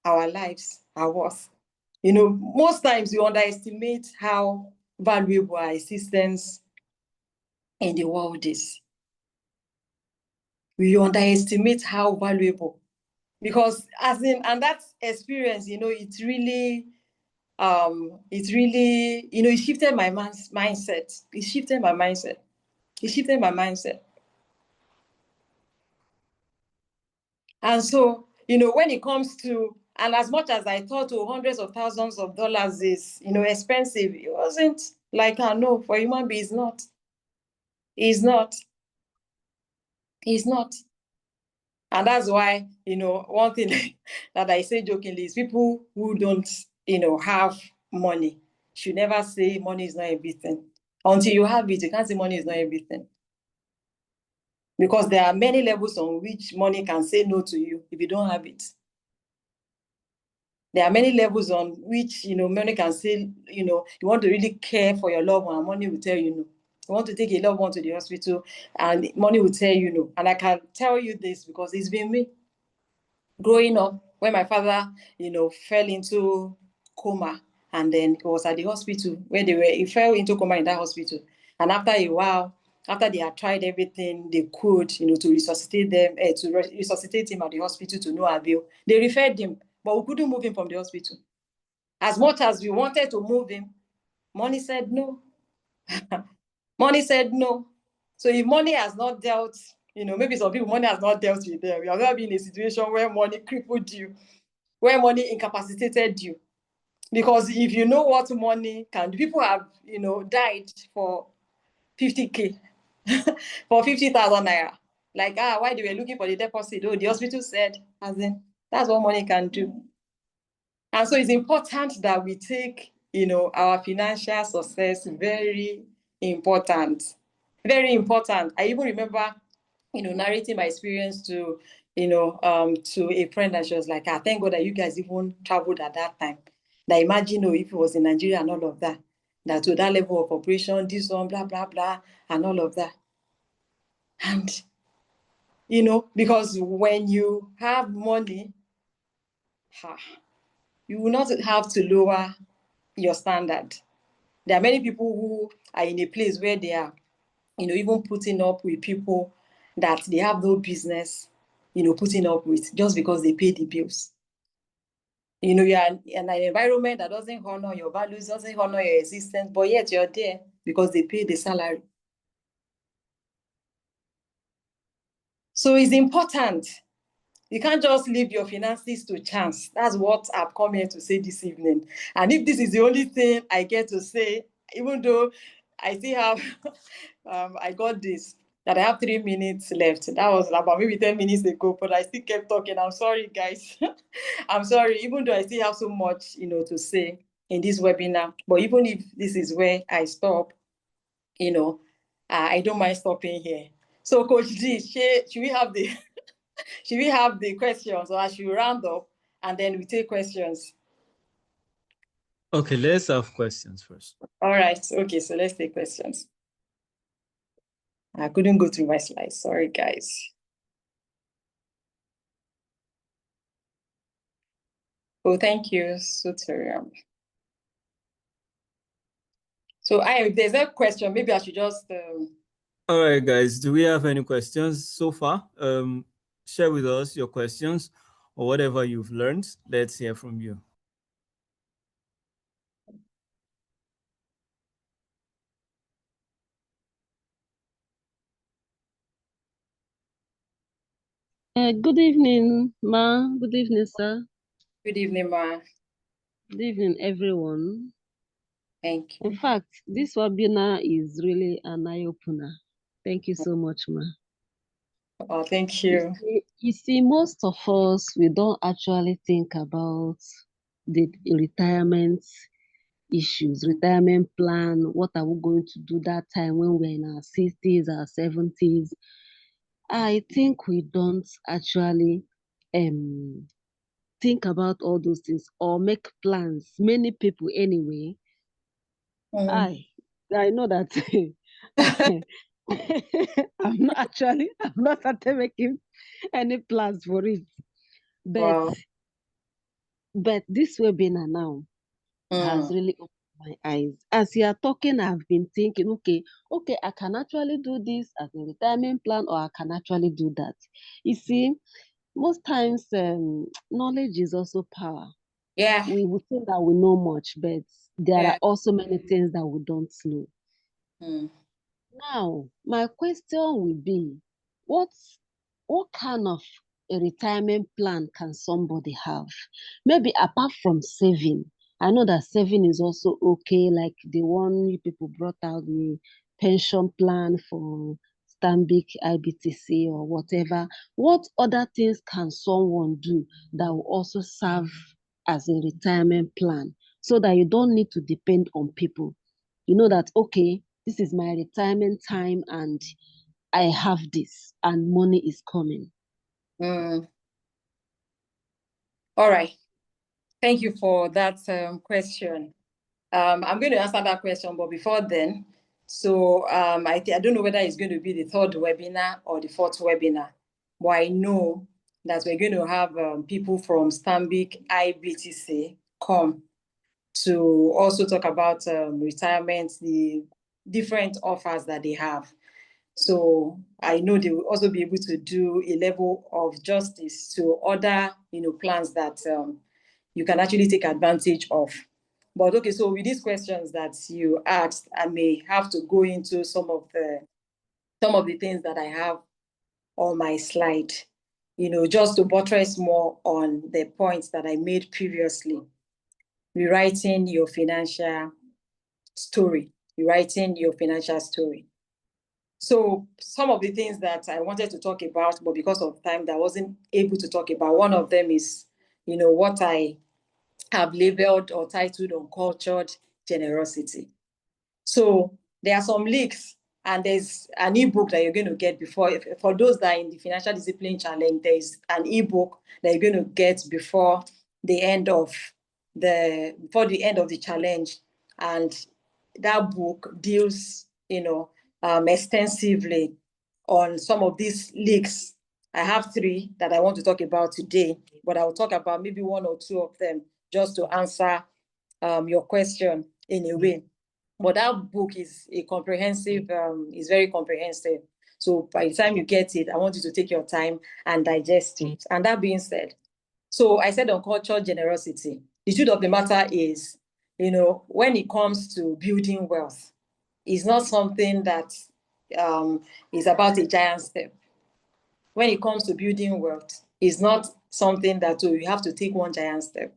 our lives are worth. Most times we underestimate how valuable our existence in the world is. We underestimate how valuable, because and that experience, it really, it shifted my mindset. It shifted my mindset. It shifted my mindset. And so, when it comes to, and as much as I thought hundreds of thousands of dollars is, expensive, it wasn't like, no, for human beings, it's not. It's not. It's not. And that's why, one thing that I say jokingly is people who don't, have money should never say money is not everything. Until you have it, you can't say money is not everything. Because there are many levels on which money can say no to you if you don't have it. There are many levels on which, money can say, you want to really care for your loved one, and money will tell you no. You want to take a loved one to the hospital, and money will tell you no. And I can tell you this because it's been me. Growing up, when my father, fell into coma, and then he was at the hospital where he fell into coma in that hospital. And after a while, after they had tried everything they could, to resuscitate resuscitate him at the hospital to no avail, they referred him, but we couldn't move him from the hospital. As much as we wanted to move him, money said no. Money said no. So if money has not dealt, maybe some people, money has not dealt with them. You have never been in a situation where money crippled you, where money incapacitated you. Because if you know what money can do, people have, died for 50K, for 50,000 naira. Like, why they were looking for the deposit? Oh, the hospital said, as in, that's what money can do. And so it's important that we take, our financial success very important. Very important. I even remember, narrating my experience to, to a friend, and she was like, thank God that you guys even traveled at that time. That imagine, if it was in Nigeria and all of that, that to that level of operation, this one, blah, blah, blah, and all of that. And, because when you have money, you will not have to lower your standard. There are many people who are in a place where they are, even putting up with people that they have no business, putting up with just because they pay the bills. You're in an environment that doesn't honor your values, doesn't honor your existence, but yet you're there because they pay the salary. So it's important. You can't just leave your finances to chance. That's what I've come here to say this evening. And if this is the only thing I get to say, even though I still have, I got this, that I have 3 minutes left. That was about maybe 10 minutes ago, but I still kept talking. I'm sorry, guys. I'm sorry, even though I still have so much, to say in this webinar. But even if this is where I stop, I don't mind stopping here. So Coach D, should we have the... Should we have the questions, or should we round up and then we take questions? Okay, let's have questions first. All right. Okay, so let's take questions. I couldn't go through my slides. Sorry, guys. Oh, thank you, Suterium. So if there's a question, maybe I should just... All right, guys, do we have any questions so far? Share with us your questions or whatever you've learned. Let's hear from you. Good evening, Ma. Good evening, sir. Good evening, Ma. Good evening, everyone. Thank you. In fact, this webinar is really an eye-opener. Thank you so much, Ma. Oh, thank you. You see, most of us, we don't actually think about the retirement issues, retirement plan. What are we going to do that time when we're in our 60s, our 70s? I think we don't actually think about all those things or make plans. Many people anyway. I know that I'm not started making any plans for it. But Wow. but this webinar now has really opened my eyes. As you are talking, I've been thinking, okay, I can actually do this as a retirement plan, or I can actually do that. You see, most times knowledge is also power. Yeah. We would think that we know much, but there are also many things that we don't know. Now, my question will be, what kind of a retirement plan can somebody have? Maybe apart from saving. I know that saving is also okay, like the one you people brought out, the pension plan for Stanbic IBTC or whatever. What other things can someone do that will also serve as a retirement plan so that you don't need to depend on people? You know that, okay, this is my retirement time and I have this and money is coming. Mm. All right. Thank you for that question. I'm going to answer that question, but before then, so I don't know whether it's going to be the third webinar or the fourth webinar, but I know that we're going to have people from Stanbic IBTC come to also talk about retirement, the different offers that they have. So I know they will also be able to do a level of justice to other, plans that you can actually take advantage of. But okay, so with these questions that you asked, I may have to go into some of the things that I have on my slide, just to buttress more on the points that I made previously. Rewriting your financial story. Rewriting your financial story. So some of the things that I wanted to talk about, but because of time that I wasn't able to talk about, one of them is, what I have labeled or titled Uncultured Generosity. So there are some links, and there's an ebook that you're going to get for those that are in the Financial Discipline Challenge. There's an ebook that you're going to get before the end of the challenge, and that book deals, extensively on some of these leaks. I have 3 that I want to talk about today, but I will talk about maybe 1 or 2 of them just to answer your question in a way. But that book is a comprehensive, is very comprehensive. So by the time you get it, I want you to take your time and digest it. And that being said, so I said uncultured generosity. The truth of the matter is, when it comes to building wealth, it's not something that is about a giant step. When it comes to building wealth, it's not something that you have to take one giant step.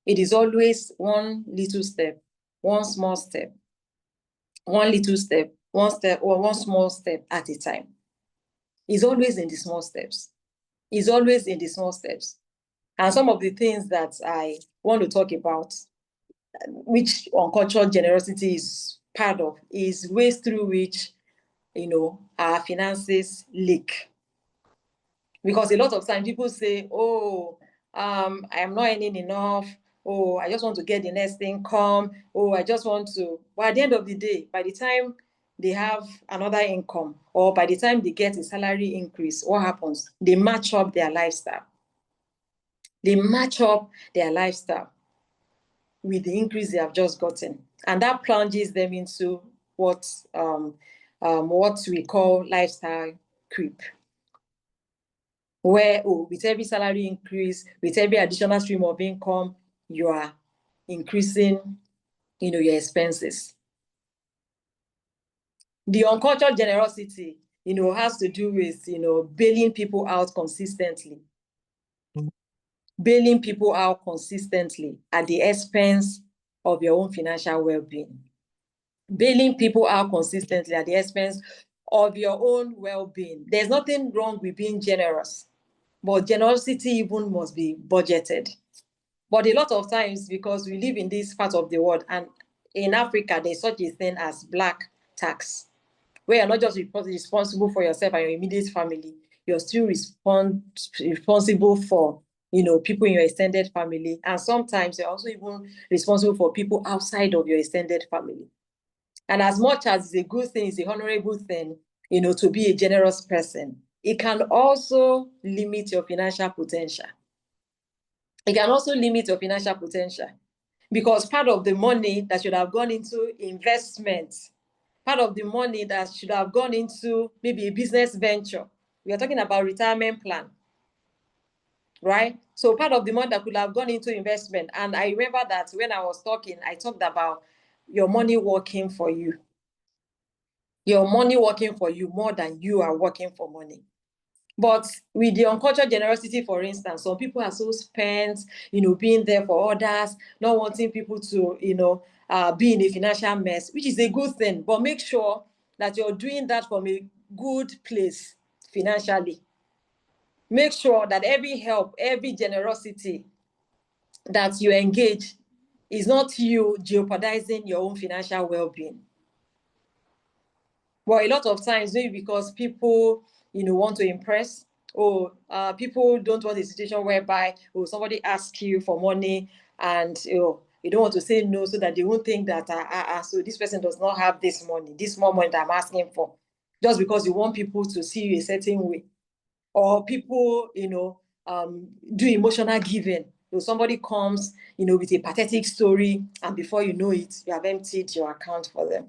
It is always one little step, one small step, one little step, one step, or one small step at a time. It's always in the small steps. It's always in the small steps. And some of the things that I want to talk about, which uncultured generosity is part of, is ways through which, our finances leak. Because a lot of times people say, oh, I am not earning enough. Oh, I just want to get the next income. Oh, I just want to. But at the end of the day, by the time they have another income, or by the time they get a salary increase, what happens? They match up their lifestyle. They match up their lifestyle with the increase they have just gotten. And that plunges them into what we call lifestyle creep. Where, with every salary increase, with every additional stream of income, you are increasing, your expenses. The uncultured generosity, has to do with, bailing people out consistently. Bailing people out consistently at the expense of your own financial well-being. Bailing people out consistently at the expense of your own well-being. There's nothing wrong with being generous, but generosity even must be budgeted. But a lot of times, because we live in this part of the world, and in Africa, there's such a thing as black tax, where you're not just responsible for yourself and your immediate family, you're still responsible for, people in your extended family. And sometimes you're also even responsible for people outside of your extended family. And as much as it's a good thing, it's a honorable thing, to be a generous person, it can also limit your financial potential. It can also limit your financial potential, because part of the money that should have gone into investment, part of the money that should have gone into maybe a business venture, we are talking about retirement plan, right? So part of the money that could have gone into investment. And I remember that when I was talking, I talked about your money working for you. your money working for you more than you are working for money. But with the uncultured generosity, for instance, some people are so spent, being there for others, not wanting people to, be in a financial mess, which is a good thing. But make sure that you're doing that from a good place financially. Make sure that every help, every generosity that you engage is not you jeopardizing your own financial well-being. But a lot of times, maybe because people, want to impress, or people don't want a situation whereby somebody asks you for money and you don't want to say no, so that they won't think that so this person does not have this money, this more money that I'm asking for, just because you want people to see you a certain way. Or people, do emotional giving. So somebody comes, with a pathetic story, and before you know it, you have emptied your account for them.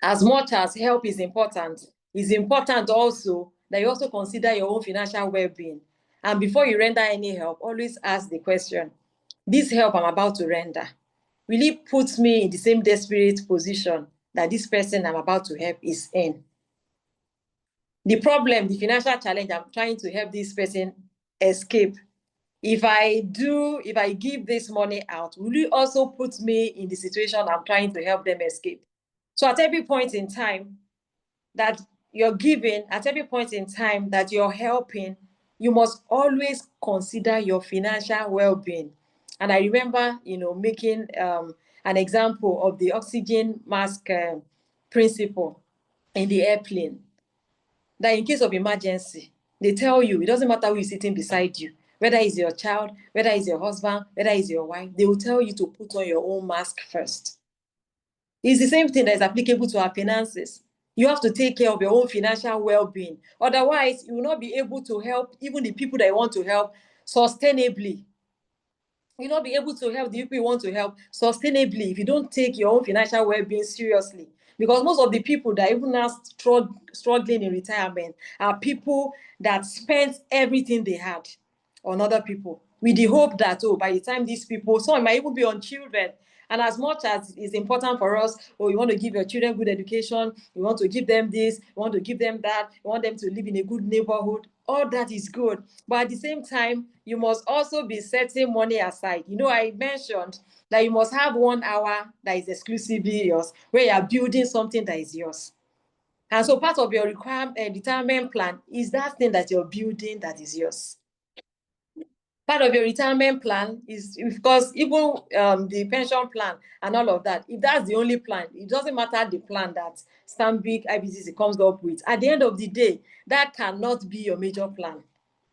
As much as help is important, it's important also that you also consider your own financial well-being. And before you render any help, always ask the question, this help I'm about to render, will it put me in the same desperate position that this person I'm about to help is in? The problem, the financial challenge I'm trying to help this person escape, if I give this money out, will it also put me in the situation I'm trying to help them escape? So at every point in time that you're giving, at every point in time that you're helping, you must always consider your financial well-being. And I remember, making an example of the oxygen mask principle in the airplane, that in case of emergency, they tell you, it doesn't matter who is sitting beside you, whether it's your child, whether it's your husband, whether it's your wife, they will tell you to put on your own mask first. It's the same thing that is applicable to our finances. You have to take care of your own financial well-being. Otherwise, you will not be able to help even the people that you want to help sustainably. You will not be able to help the people you want to help sustainably if you don't take your own financial well-being seriously. Because most of the people that even are struggling in retirement are people that spent everything they had on other people, with the hope that, by the time these people, some might even be on children. And as much as it's important for us, you want to give your children good education, you want to give them this, you want to give them that, you want them to live in a good neighborhood, all that is good. But at the same time, you must also be setting money aside. I mentioned that you must have 1 hour that is exclusively yours, where you are building something that is yours. And so part of your retirement plan is that thing that you're building that is yours. Part of your retirement plan is, because even the pension plan and all of that, if that's the only plan, it doesn't matter the plan that Stanbic IBTC comes up with. At the end of the day, that cannot be your major plan.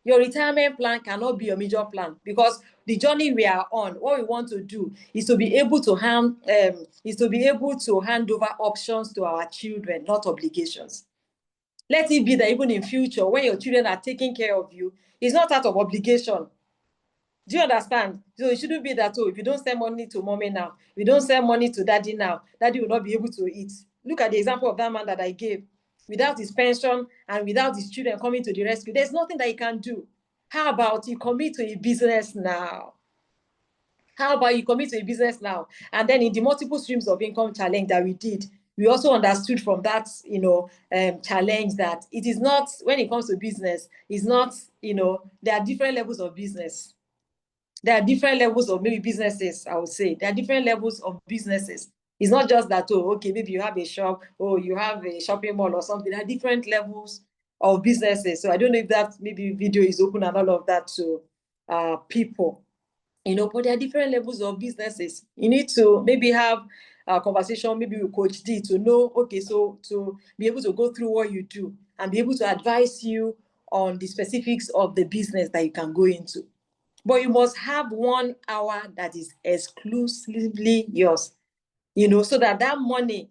Your retirement plan cannot be your major plan, because the journey we are on, what we want to do is to be able to hand over options to our children, not obligations. Let it be that even in future, when your children are taking care of you, it's not out of obligation. Do you understand? So it shouldn't be that, if you don't send money to mommy now, if you don't send money to daddy now, daddy will not be able to eat. Look at the example of that man that I gave. Without his pension and without his children coming to the rescue, there's nothing that he can do. How about you commit to a business now? And then in the multiple streams of income challenge that we did, we also understood from that, challenge that it is not, when it comes to business, it's not, there are different levels of business. There are different levels of maybe businesses, I would say. There are different levels of businesses. It's not just that, okay, maybe you have a shop, or you have a shopping mall or something. There are different levels of businesses. So I don't know if that maybe video is open and all of that to people, but there are different levels of businesses. You need to maybe have a conversation, maybe with Coach D, to know, okay, so to be able to go through what you do and be able to advise you on the specifics of the business that you can go into. But you must have 1 hour that is exclusively yours, so that money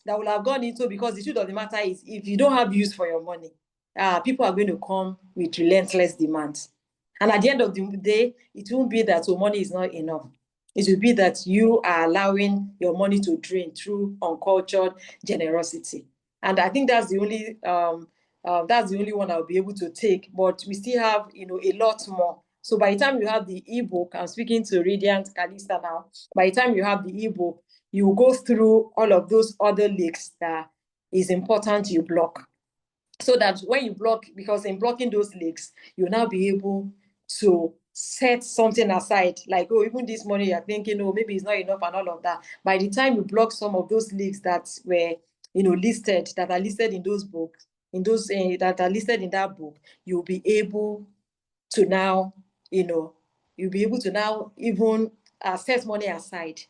that will have gone into, because the truth of the matter is, if you don't have use for your money, people are going to come with relentless demands. And at the end of the day, it won't be that money is not enough. It will be that you are allowing your money to drain through uncultured generosity. And I think that's the only one I'll be able to take. But we still have, a lot more. So by the time you have the ebook, I'm speaking to Radiant Kalista now. By the time you have the ebook, you will go through all of those other links that it's important you block. So that when you block, because in blocking those leaks, you'll now be able to set something aside, like, oh, even this money you're thinking, oh, maybe it's not enough and all of that. By the time you block some of those leaks that were, listed, that are listed in those books, that are listed in that book, you'll be able to now, you'll be able to now even set money aside.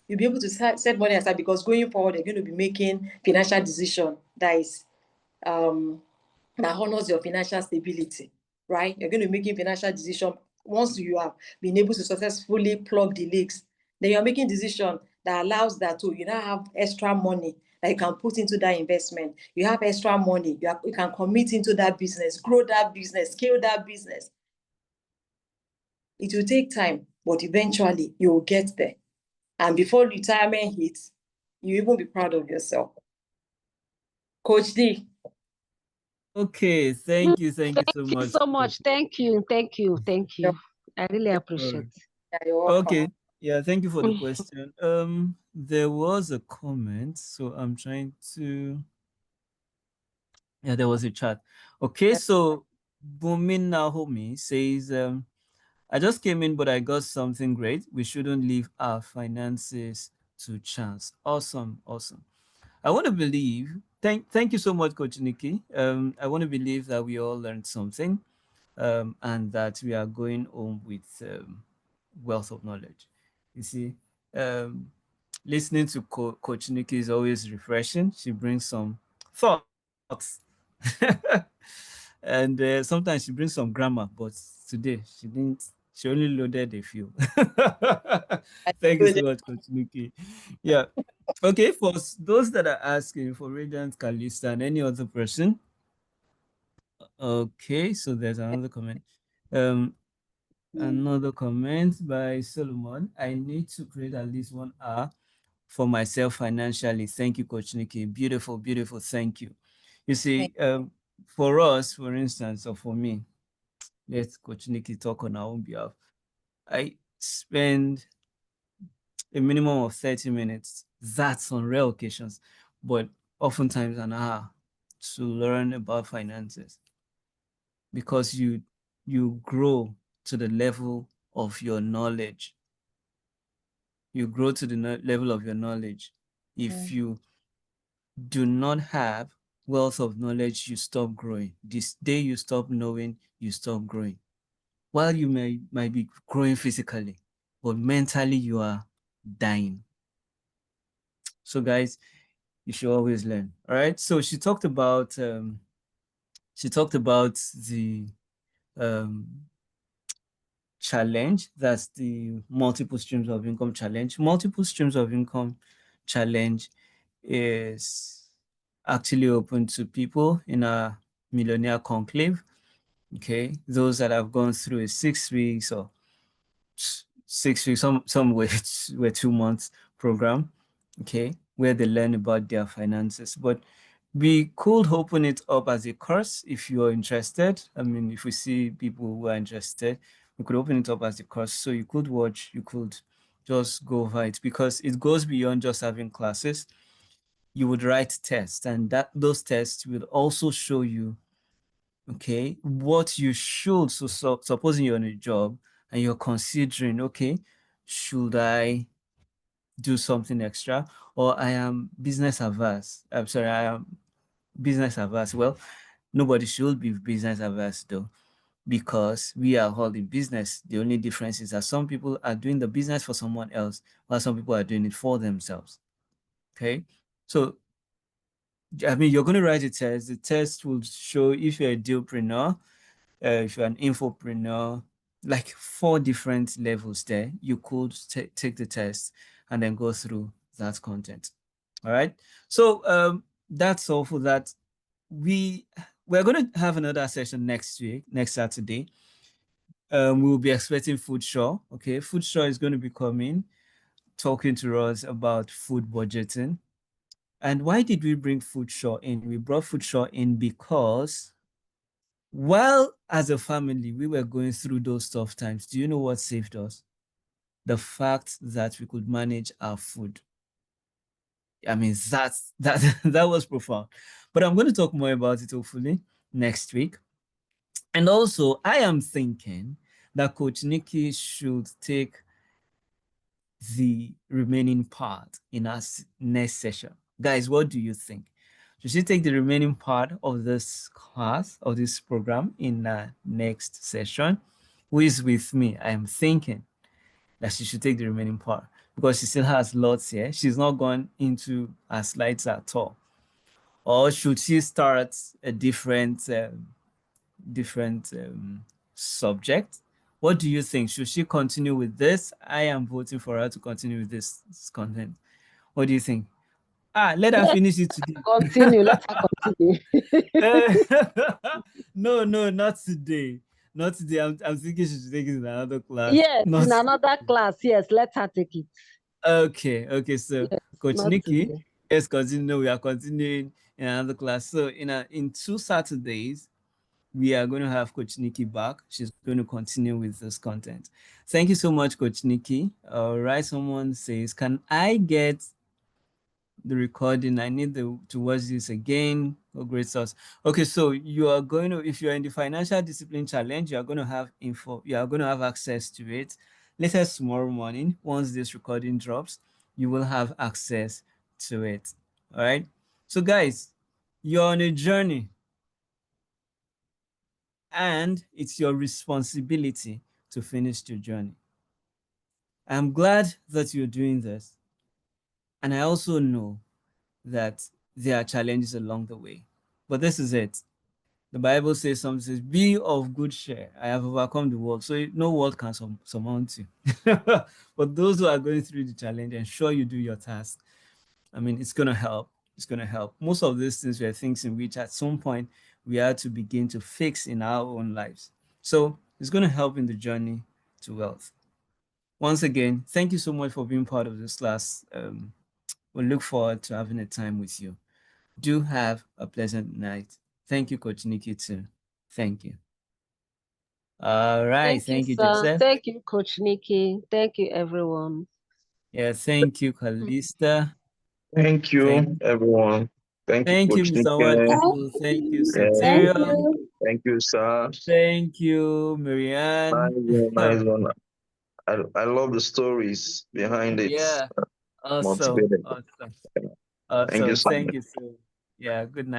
You'll be able to set money aside, because going forward, you're going to be making financial decision that is that honors your financial stability, right? You're going to be making financial decision once you have been able to successfully plug the leaks. Then you're making decision that allows that you now have extra money that you can put into that investment. You have extra money, you can commit into that business, grow that business, scale that business. It will take time, but eventually you will get there. And before retirement hits, you even be proud of yourself. Coach D. Okay, thank you so much. Thank you so much. Thank you. I really appreciate it. Yeah, you're welcome. Okay, yeah, thank you for the question. There was a comment, so I'm trying to. Yeah, there was a chat. Okay, so Bumin Nahomi says, I just came in, but I got something great. We shouldn't leave our finances to chance. Awesome, awesome. I want to believe, thank you so much, Coach Nikki. I want to believe that we all learned something, and that we are going home with wealth of knowledge. You see, listening to Coach Nikki is always refreshing. She brings some thoughts. And sometimes she brings some grammar, but today she didn't. She only loaded a few. Thank you so much, Coach Nikki. Yeah. Okay, for those that are asking, for Radiant, Kalista, and any other person. Okay, so there's another comment. Another comment by Solomon. I need to create at least 1 hour for myself financially. Thank you, Coach Nikki. Beautiful, beautiful. Thank you. You see, for us, for instance, or for me, let Coach Nikki talk on our own behalf. I spend a minimum of 30 minutes. That's on rare occasions, but oftentimes an hour to learn about finances, because you grow to the level of your knowledge. You grow to the level of your knowledge. If you do not have wealth of knowledge, you stop growing. This day you stop knowing, you stop growing. While you might be growing physically, but mentally you are dying. So guys, you should always learn. All right. So she talked about the challenge. That's the multiple streams of income challenge. Multiple streams of income challenge is actually open to people in a millionaire conclave. Okay, those that have gone through a 6 weeks or 6 weeks, some were 2 months program, okay, where they learn about their finances. But we could open it up as a course if you're interested. I mean, if we see people who are interested, we could open it up as a course. So you could watch, you could just go over it, because it goes beyond just having classes. You would write tests, and those tests will also show you, okay, what you should. So supposing you're on a job and you're considering, okay, should I do something extra, or I am business averse? I'm sorry, I am business averse. Well, nobody should be business averse though, because we are all in business. The only difference is that some people are doing the business for someone else, while some people are doing it for themselves. Okay, so I mean, you're going to write a test. The test will show if you're a dealpreneur, if you're an infopreneur, like 4 different levels there. You could take the test and then go through that content. All right. So that's all for that. We're going to have another session next week, next Saturday. We'll be expecting Foodshaw. Okay, Foodshaw is going to be coming, talking to us about food budgeting. And why did we bring Foodshaw in? We brought Foodshaw in because while as a family we were going through those tough times, do you know what saved us? The fact that we could manage our food. I mean, that was profound. But I'm going to talk more about it hopefully next week. And also, I am thinking that Coach Nikki should take the remaining part in our next session. Guys, what do you think? Should she take the remaining part of this class, of this program in our next session? Who is with me? I am thinking that she should take the remaining part because she still has lots here. She's not gone into her slides at all. Or should she start a different subject? What do you think? Should she continue with this? I am voting for her to continue with this content. What do you think? Let her finish it today. Continue. Let her continue. No, not today. Not today. I'm thinking she should take it in another class. Yes, not in another class. Yes, let her take it. Okay. So, Yes, Coach not Nikki, today. let's continue. No, we are continuing in another class. So, in 2 Saturdays, we are going to have Coach Nikki back. She's going to continue with this content. Thank you so much, Coach Nikki. All right, someone says, can I get the recording? I need to watch this again. Oh, great source. Okay, so you are going to, if you're in the financial discipline challenge, you are going to have access to it. Latest tomorrow morning, once this recording drops, you will have access to it. All right. So guys, you're on a journey, and it's your responsibility to finish your journey. I'm glad that you're doing this. And I also know that there are challenges along the way. But this is it. The Bible says something, says, be of good cheer. I have overcome the world. So no world can surmount you. But those who are going through the challenge, ensure you do your task. I mean, it's going to help. It's going to help. Most of these things were things in which at some point we had to begin to fix in our own lives. So it's going to help in the journey to wealth. Once again, thank you so much for being part of this class. We look forward to having a time with you. Do have a pleasant night. Thank you, Coach Nikki, too. Thank you. All right. Thank you, Joseph. Thank you, Coach Nikki. Thank you, everyone. Yeah, thank you, Kalista. Thank you, everyone. Thank you, Coach Mr. Nikki. Wadu. Thank you, Yeah, Soterion. thank you, sir. Thank you, Marianne. Nice one. I love the stories behind it. Yeah, awesome. Motivated. Awesome. Thank you, sir. Thank you, sir. Yeah, good night.